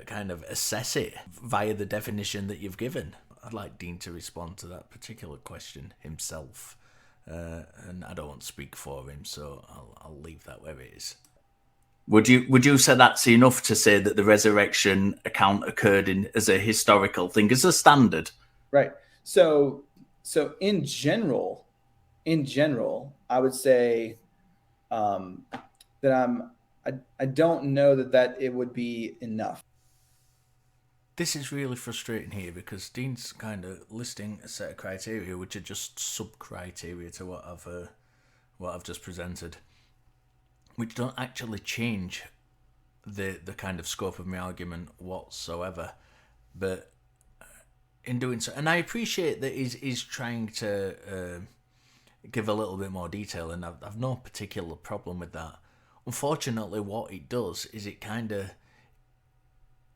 kind of assess it via the definition that you've given? I'd like Dean to respond to that particular question himself, and I don't want to speak for him, so I'll leave that where it is. Would you say that's enough to say that the resurrection account occurred as a historical thing, as a standard? Right. So in general, I would say that I don't know that it would be enough. This is really frustrating here because Dean's kind of listing a set of criteria which are just sub-criteria to what I've just presented, which don't actually change the kind of scope of my argument whatsoever. But in doing so, and I appreciate that he's trying to give a little bit more detail, and I've no particular problem with that. Unfortunately, what it does is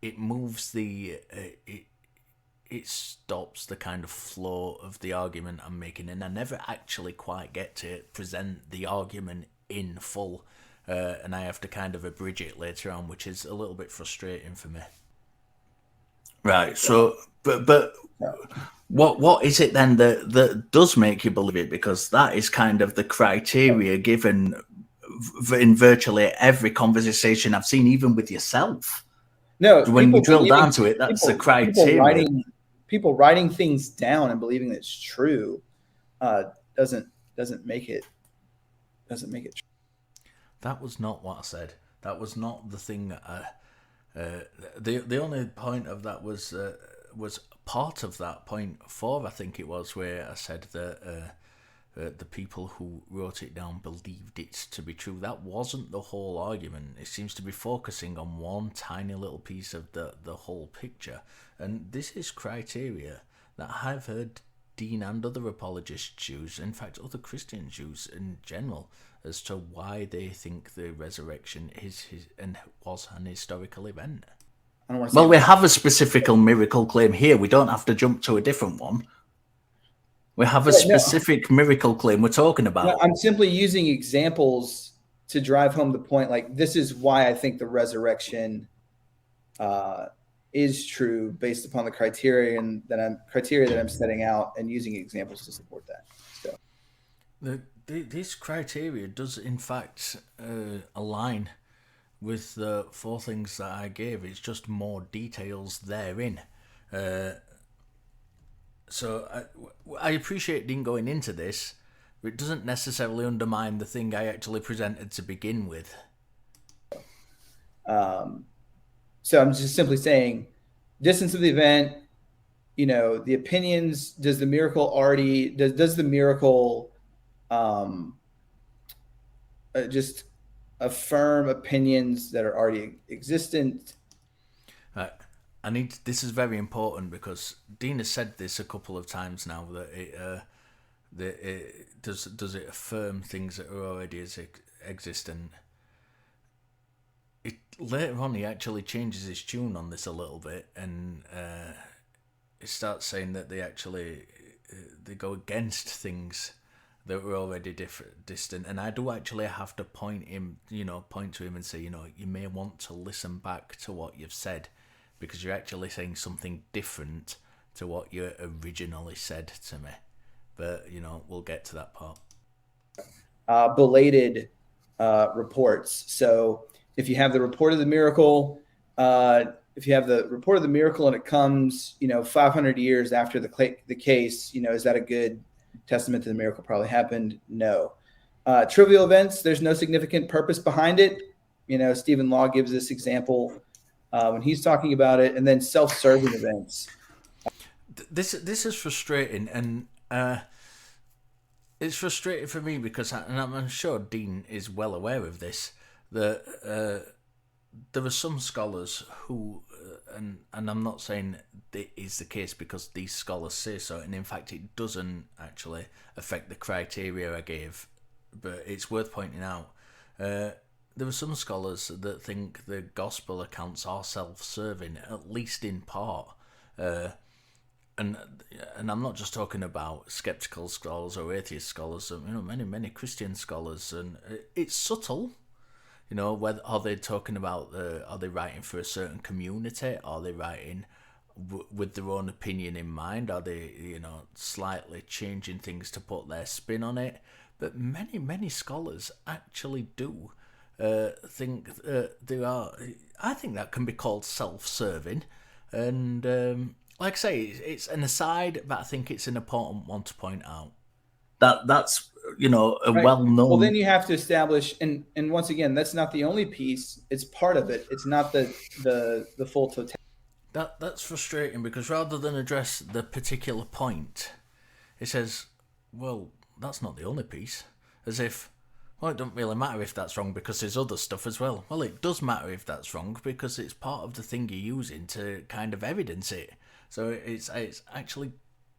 it moves it stops the kind of flow of the argument I'm making, and I never actually quite get to present the argument in full, and I have to kind of abridge it later on, which is a little bit frustrating for me. Right. So, but what is it then that does make you believe it? Because that is kind of the criteria given in virtually every conversation I've seen, even with yourself. No, when you drill down to it, that's the criteria. People writing things down and believing that it's true doesn't make it true. That was not what I said. That was not the thing that the only point of that was part of that point 4, I think it was, where I said that the people who wrote it down believed it to be true. That wasn't the whole argument. It seems to be focusing on one tiny little piece of the whole picture. And this is criteria that I've heard Dean and other apologists use, in fact other Christians use in general, as to why they think the resurrection was an historical event. Well, we have a specific miracle claim here. We don't have to jump to a different one. We have a specific miracle claim we're talking about. No, I'm simply using examples to drive home the point. Like, this is why I think the resurrection is true based upon the criteria that I'm setting out, and using examples to support that. So, this criteria does in fact align with the 4 things that I gave. It's just more details therein. So I appreciate Dean going into this, but it doesn't necessarily undermine the thing I actually presented to begin with. So I'm just simply saying, distance of the event, the opinions. Does the miracle just affirm opinions that are already existent? This is very important because Dean has said this a couple of times now, that does it affirm things that are already existent. Later on, he actually changes his tune on this a little bit, and he starts saying that they go against things that were already distant. And I do actually have to point to him and say, you may want to listen back to what you've said, because you're actually saying something different to what you originally said to me. But, we'll get to that part. Belated reports. So if you have the report of the miracle, and it comes, 500 years after the case, is that a good testament to the miracle probably happened? No. Trivial events, there's no significant purpose behind it. Stephen Law gives this example when he's talking about it. And then self-serving events. This is frustrating, and it's frustrating for me because, and I'm sure Dean is well aware of this, that there are some scholars who, and I'm not saying it is the case because these scholars say so, and in fact it doesn't actually affect the criteria I gave, but it's worth pointing out. There are some scholars that think the gospel accounts are self-serving, at least in part. And I'm not just talking about skeptical scholars or atheist scholars, many Christian scholars, and it's subtle. Whether are they talking about are they writing for a certain community? Are they writing with their own opinion in mind? Are they slightly changing things to put their spin on it? But many scholars actually do think they are. I think that can be called self-serving, and like I say, it's an aside, but I think it's an important one to point out. That's a right. well-known. Well, then you have to establish, and once again, that's not the only piece. It's part of it. It's not the full totality. That's frustrating, because rather than address the particular point, it says, well, that's not the only piece. As if, well, it doesn't really matter if that's wrong because there's other stuff as well. Well, it does matter if that's wrong because it's part of the thing you're using to kind of evidence it. So it's actually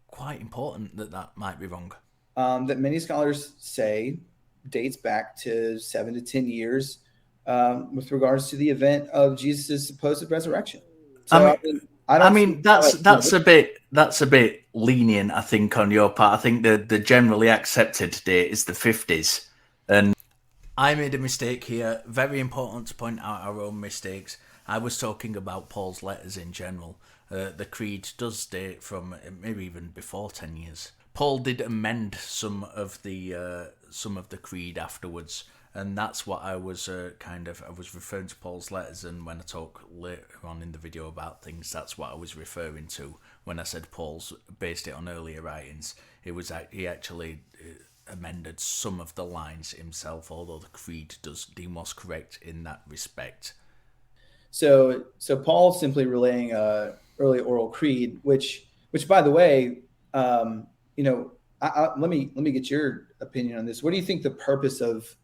quite important that might be wrong. That many scholars say dates back to 7 to 10 years with regards to the event of Jesus' supposed resurrection. So that's a bit lenient, I think, on your part. I think the generally accepted date is the 50s, and I made a mistake here. Very important to point out our own mistakes. I was talking about Paul's letters in general. The creed does date from maybe even before 10 years. Paul did amend some of the creed afterwards, and that's what I was I was referring to Paul's letters, and when I talk later on in the video about things, that's what I was referring to when I said Paul's based it on earlier writings. He actually amended some of the lines himself, although the creed does deem was correct in that respect. So Paul's simply relaying early oral creed, which by the way, let me get your opinion on this. What do you think the purpose of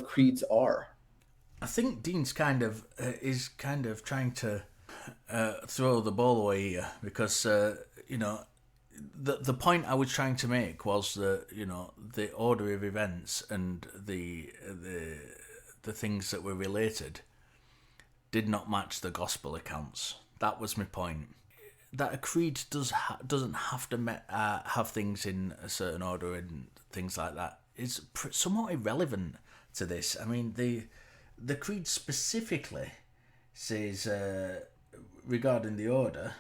creeds are? I think Dean's is trying to throw the ball away here, because the point I was trying to make was that the order of events and the things that were related did not match the gospel accounts. That was my point. That a creed doesn't have to have things in a certain order and things like that is somewhat irrelevant to this. I mean, the creed specifically says regarding the order,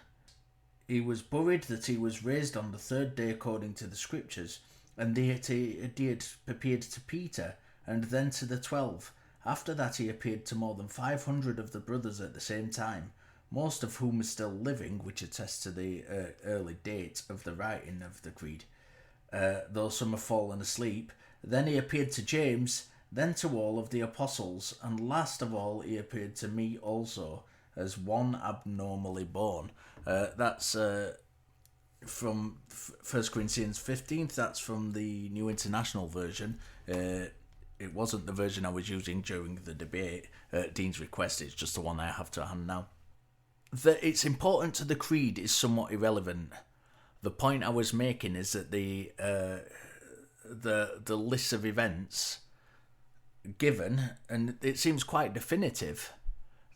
he was buried, that he was raised on the third day according to the scriptures, and that he had appeared to Peter and then to the 12. After that he appeared to more than 500 of the brothers at the same time, most of whom are still living, which attests to the early date of the writing of the creed, though some have fallen asleep. Then he appeared to James, then to all of the apostles, and last of all he appeared to me also, as one abnormally born. That's from 1 Corinthians 15. That's from the New International Version. It wasn't the version I was using during the debate at Dean's request. It's just the one I have to hand now. That it's important to the creed is somewhat irrelevant. The point I was making is that the list of events given, and it seems quite definitive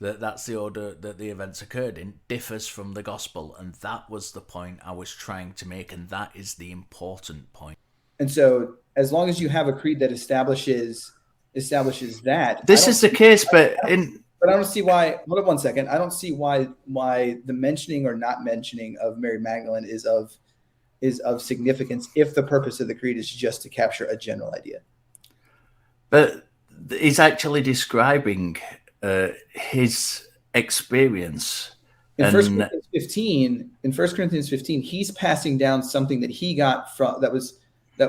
that that's the order that the events occurred in, differs from the gospel, and that was the point I was trying to make, and that is the important point. And so, as long as you have a creed that establishes that, this is the case, but I don't see why. Hold up 1 second. I don't see why the mentioning or not mentioning of Mary Magdalene is of significance if the purpose of the creed is just to capture a general idea. But he's actually describing his experience. In 1 Corinthians 15, he's passing down something that he got from that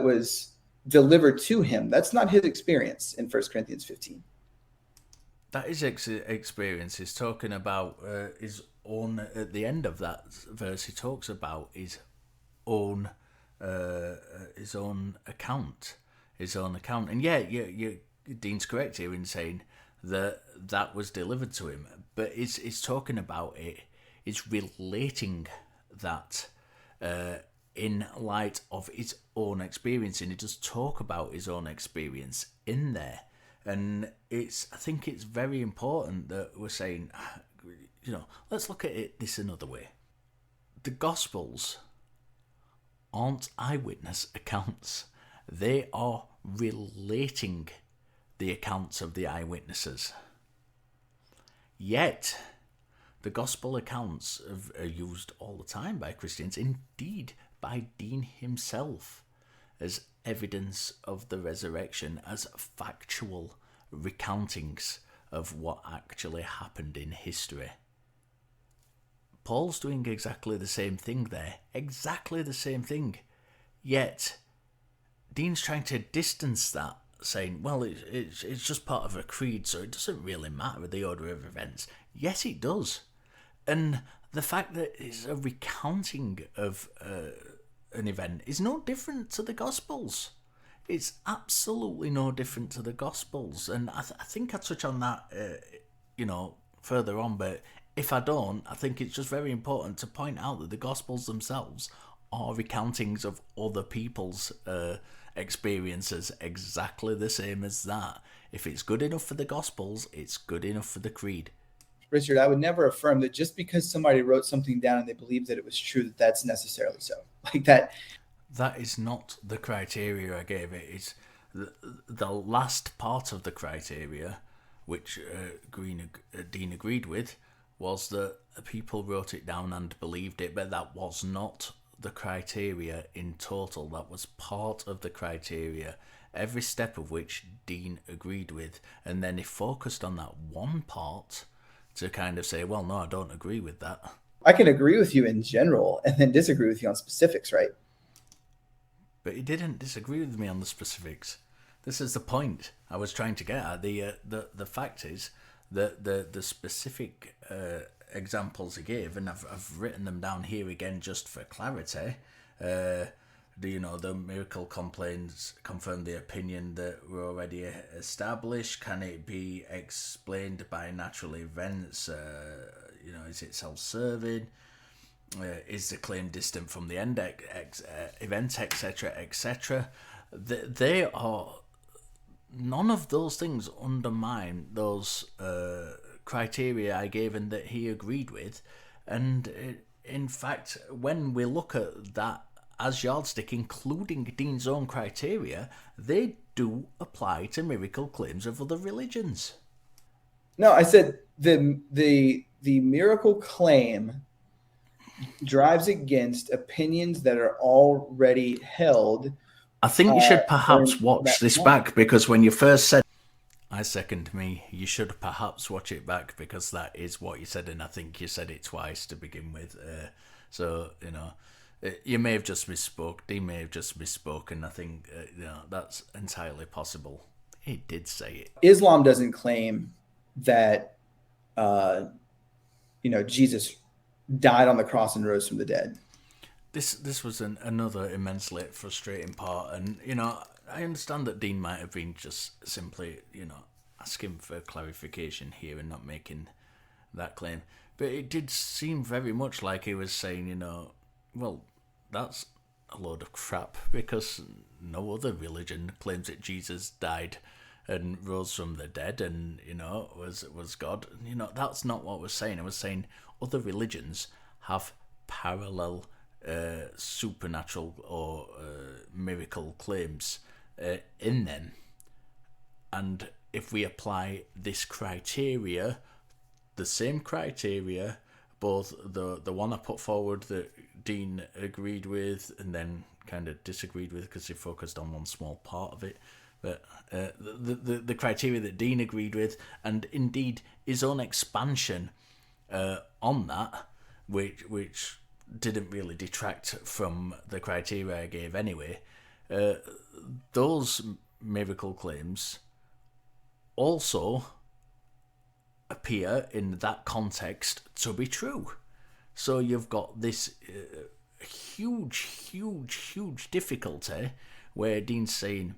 was delivered to him. That's not his experience in 1 Corinthians 15. That is experience. He's talking about his own. At the end of that verse, he talks about his own account. And yeah, Dean's correct here in saying that was delivered to him, but it's talking about it. It's relating that in light of his own experience, and he does talk about his own experience in there. And I think it's very important that we're saying, let's look at it this another way. The Gospels aren't eyewitness accounts. They are relating the accounts of the eyewitnesses. Yet, the Gospel accounts are used all the time by Christians, indeed by Dean himself, as evidence of the resurrection, as factual recountings of what actually happened in history. Paul's doing exactly the same thing there, exactly the same thing. Yet, Dean's trying to distance that, saying, well, it's just part of a creed, so it doesn't really matter the order of events. Yes, it does. And the fact that it's a recounting of an event is no different to the Gospels. It's absolutely no different to the Gospels, and I think I touch on that, further on. But if I don't, I think it's just very important to point out that the Gospels themselves are recountings of other people's experiences, exactly the same as that. If it's good enough for the Gospels, it's good enough for the Creed. Richard, I would never affirm that just because somebody wrote something down and they believed that it was true, that that's necessarily so. Like that. That is not the criteria I gave it. It's the last part of the criteria, which Dean agreed with, was that people wrote it down and believed it, but that was not the criteria in total. That was part of the criteria, every step of which Dean agreed with, and then he focused on that one part to kind of say, well, no, I don't agree with that. I can agree with you in general and then disagree with you on specifics, right? But he didn't disagree with me on the specifics. This is the point I was trying to get at. The fact is that the specific examples he gave, and I've written them down here again just for clarity. The miracle complaints confirm the opinion that were already established. Can it be explained by natural events? Is it self-serving? Is the claim distant from the end event, etc., etc.? They are, none of those things undermine those criteria I gave and that he agreed with. And in fact, when we look at that as yardstick, including Dean's own criteria, they do apply to miracle claims of other religions. No, I said the miracle claim drives against opinions that are already held. I think you should perhaps watch this back, because when you first said, I second me, you should perhaps watch it back, because that is what you said, and I think you said it twice to begin with. You may have just misspoke. Dean may have just misspoke, and I think that's entirely possible. He did say it. Islam doesn't claim that Jesus died on the cross and rose from the dead. This was another immensely frustrating part, and I understand that Dean might have been just simply asking for clarification here and not making that claim, but it did seem very much like he was saying, well, that's a load of crap, because no other religion claims that Jesus died and rose from the dead and was God. That's not what I was saying. I was saying other religions have parallel supernatural or miracle claims in them, and if we apply this criteria, the same criteria, both the one I put forward that Dean agreed with and then kind of disagreed with because he focused on one small part of it, but the criteria that Dean agreed with, and indeed his own expansion on that, which didn't really detract from the criteria I gave anyway, those miracle claims also appear in that context to be true. So you've got this huge difficulty where Dean's saying,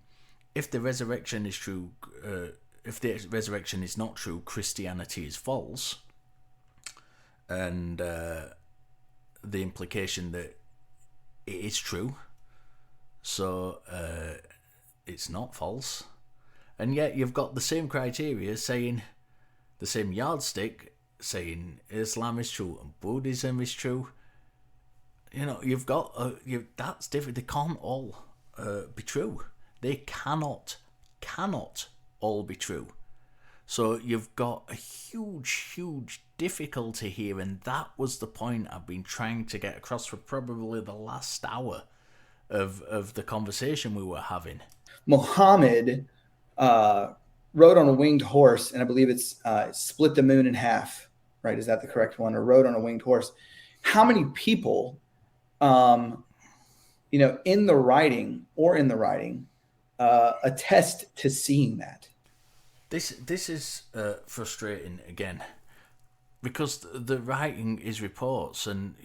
if the resurrection is true, if the resurrection is not true, Christianity is false, and the implication that it is true, so it's not false. And yet you've got the same criteria saying, the same yardstick saying Islam is true and Buddhism is true. You've got that's different. They can't all be true. They cannot all be true. So you've got a huge difficulty here, and that was the point I've been trying to get across for probably the last hour of the conversation we were having. Muhammad rode on a winged horse, and I believe it's split the moon in half, right? Is that the correct one? Or rode on a winged horse. How many people, in the writing attest to seeing that? This is frustrating again. because the writing is reports, and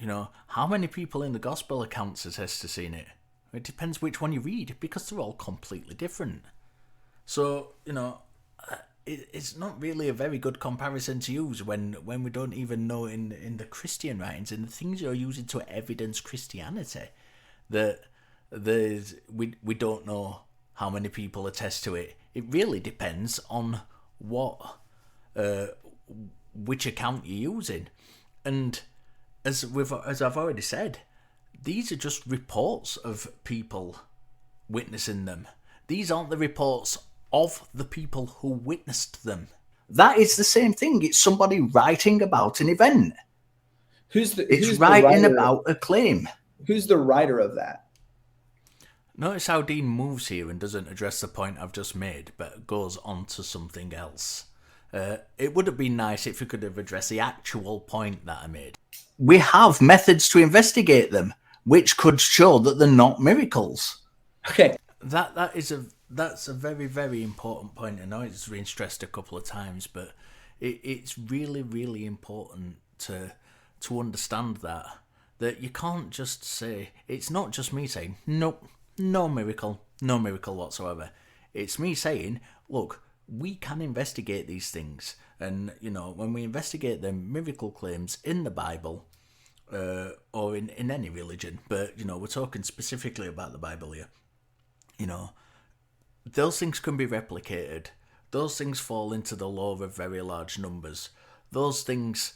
how many people in the gospel accounts attest to seeing it? It depends which one you read, because they're all completely different. So it's not really a very good comparison to use when we don't even know in the Christian writings and the things you're using to evidence Christianity that we don't know how many people attest to it. It really depends on which account you're using, and as I've already said, these are just reports of people witnessing them. These aren't the reports of the people who witnessed them. That is the same thing. It's somebody writing about an event. It's writing about a claim. Who's the writer of that? Notice how Dean moves here and doesn't address the point I've just made, but goes on to something else. It would have been nice if we could have addressed the actual point that I made. We have methods to investigate them, which could show that they're not miracles. Okay. That's a very, very important point. I know it's been stressed a couple of times, but it's really, really important to understand that you can't just say, it's not just me saying, nope, no miracle whatsoever. It's me saying, look, we can investigate these things. And, when we investigate the miracle claims in the Bible, or in any religion, but, we're talking specifically about the Bible here, those things can be replicated. Those things fall into the law of very large numbers. Those things,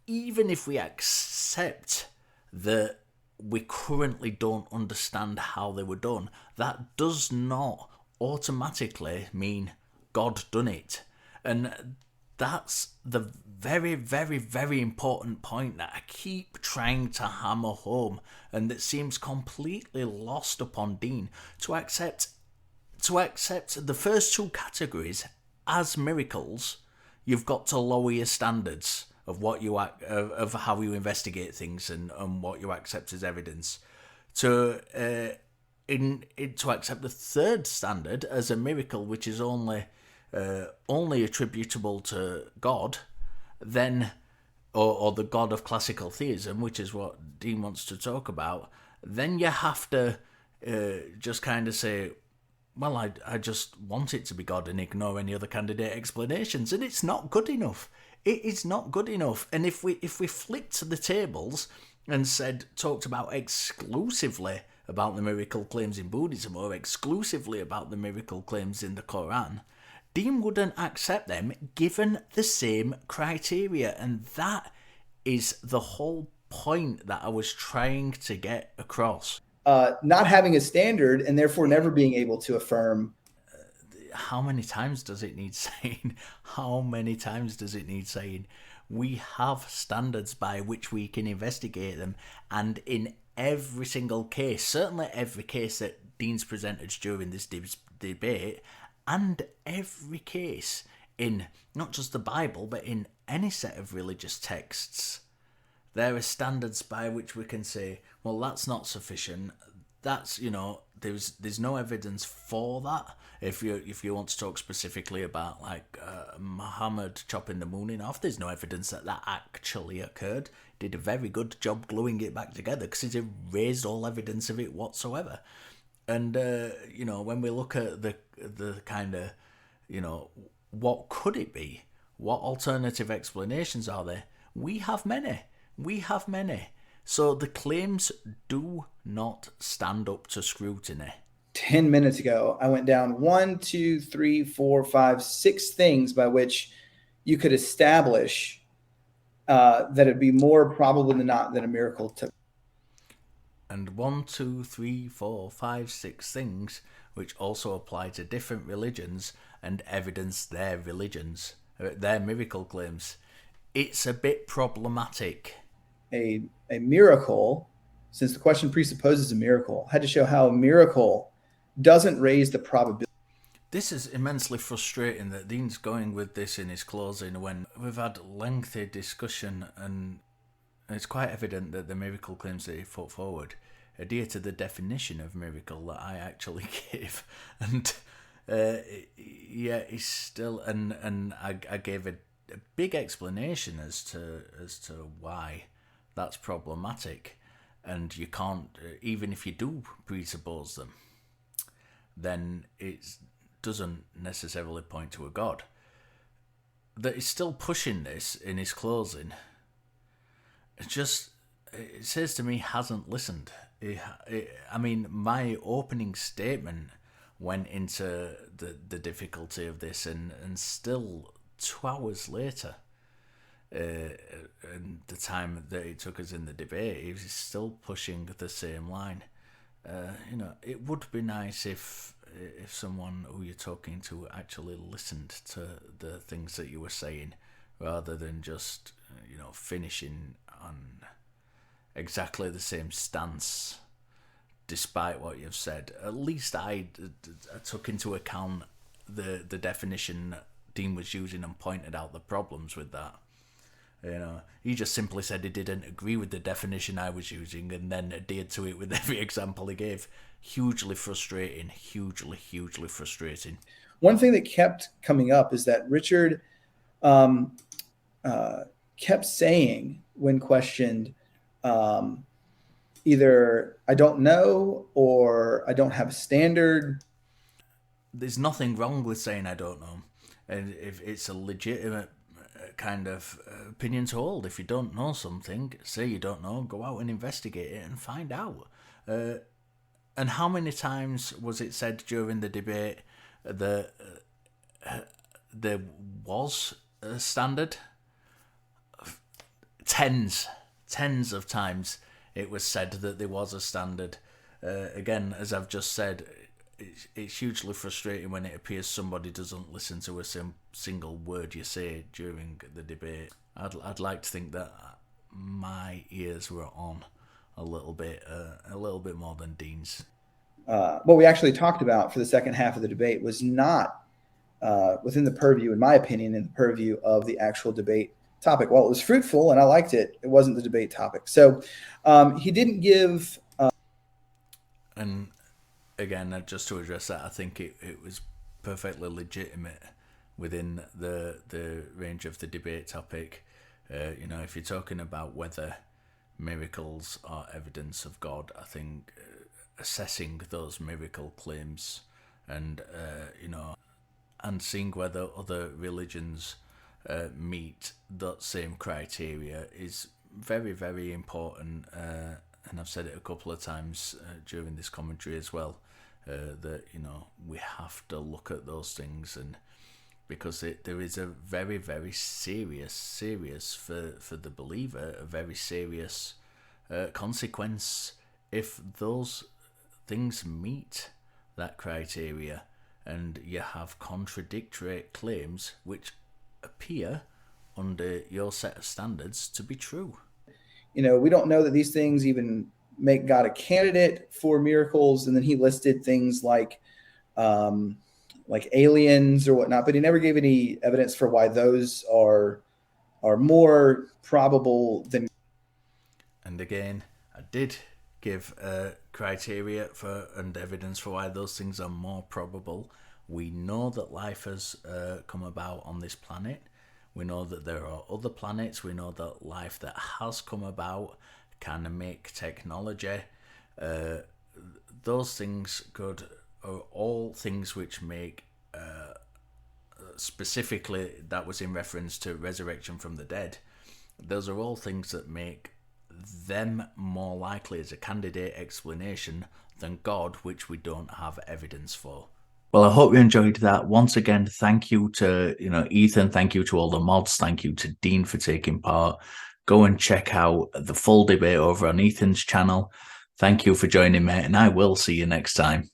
even if we accept that we currently don't understand how they were done, that does not automatically mean God done it. And that's the very, very, very important point that I keep trying to hammer home, and that seems completely lost upon Dean. To accept the first two categories as miracles, you've got to lower your standards of of how you investigate things and what you accept as evidence. To accept the third standard as a miracle, which is only attributable to God, then or the God of classical theism, which is what Dean wants to talk about, then you have to just kind of say, well, I just want it to be God and ignore any other candidate explanations, and it's not good enough. It is not good enough. And if we flipped the tables and talked about exclusively about the miracle claims in Buddhism or exclusively about the miracle claims in the Quran, Dean wouldn't accept them given the same criteria, and that is the whole point that I was trying to get across. Not having a standard and therefore never being able to affirm. How many times does it need saying? How many times does it need saying? We have standards by which we can investigate them, and in every single case, certainly every case that Dean's presented during this debate, and every case in not just the Bible, but in any set of religious texts, there are standards by which we can say, well, that's not sufficient. That's, there's no evidence for that. If you want to talk specifically about Muhammad chopping the moon in half, there's no evidence that actually occurred. Did a very good job gluing it back together because it erased all evidence of it whatsoever. And when we look at the kind of, what could it be? What alternative explanations are there? We have many. So the claims do not stand up to scrutiny. 10 minutes ago, I went down 1, 2, 3, 4, 5, 6 things by which you could establish that it'd be more probable than not that a miracle took. And 1, 2, 3, 4, 5, 6 things which also apply to different religions and evidence their religions, their miracle claims. It's a bit problematic. A miracle, since the question presupposes a miracle, had to show how a miracle doesn't raise the probability. This is immensely frustrating that Dean's going with this in his closing when we've had lengthy discussion, and it's quite evident that the miracle claims that he put forward adhere to the definition of miracle that I actually gave. And he's still, and I gave big explanation as to why that's problematic, and you can't, even if you do presuppose them, then it doesn't necessarily point to a God. That he's still pushing this in his closing, it says to me, hasn't listened. I mean, my opening statement went into the difficulty of this, and still 2 hours later, and the time that it took us in the debate, he was still pushing the same line. It would be nice if someone who you're talking to actually listened to the things that you were saying, rather than just finishing on exactly the same stance despite what you've said. At least I took into account the definition Dean was using and pointed out the problems with that. He just simply said he didn't agree with the definition I was using, and then adhered to it with every example he gave. Hugely frustrating, hugely frustrating. One thing that kept coming up is that Richard kept saying, when questioned, either I don't know or I don't have a standard. There's nothing wrong with saying I don't know, and if it's a legitimate kind of opinion to hold. If you don't know something, say you don't know, go out and investigate it and find out. And how many times was it said during the debate that there was a standard? Tens of times it was said that there was a standard. Again, as I've just said, it's hugely frustrating when it appears somebody doesn't listen to a single word you say during the debate. I'd like to think that my ears were on a little bit more than Dean's. What we actually talked about for the second half of the debate was not within the purview, in my opinion, in the purview of the actual debate topic. While it was fruitful and I liked it, it wasn't the debate topic. So he didn't give... And again, just to address that, I think it was perfectly legitimate within the range of the debate topic. If you're talking about whether miracles are evidence of God, I think assessing those miracle claims and seeing whether other religions meet that same criteria is very, very important. And I've said it a couple of times during this commentary as well, that we have to look at those things, and because there is a very, very serious for the believer, a very serious consequence if those things meet that criteria, and you have contradictory claims which appear under your set of standards to be true. We don't know that these things even make God a candidate for miracles. And then he listed things like aliens or whatnot, but he never gave any evidence for why those are more probable than. And again, I did give criteria for and evidence for why those things are more probable. We know that life has come about on this planet. We know that there are other planets. We know that life that has come about can make technology. Those things are all things which make, specifically that was in reference to resurrection from the dead. Those are all things that make them more likely as a candidate explanation than God, which we don't have evidence for. Well, I hope you enjoyed that. Once again, thank you to Ethan, thank you to all the mods, thank you to Dean for taking part. Go and check out the full debate over on Ethan's channel. Thank you for joining me, and I will see you next time.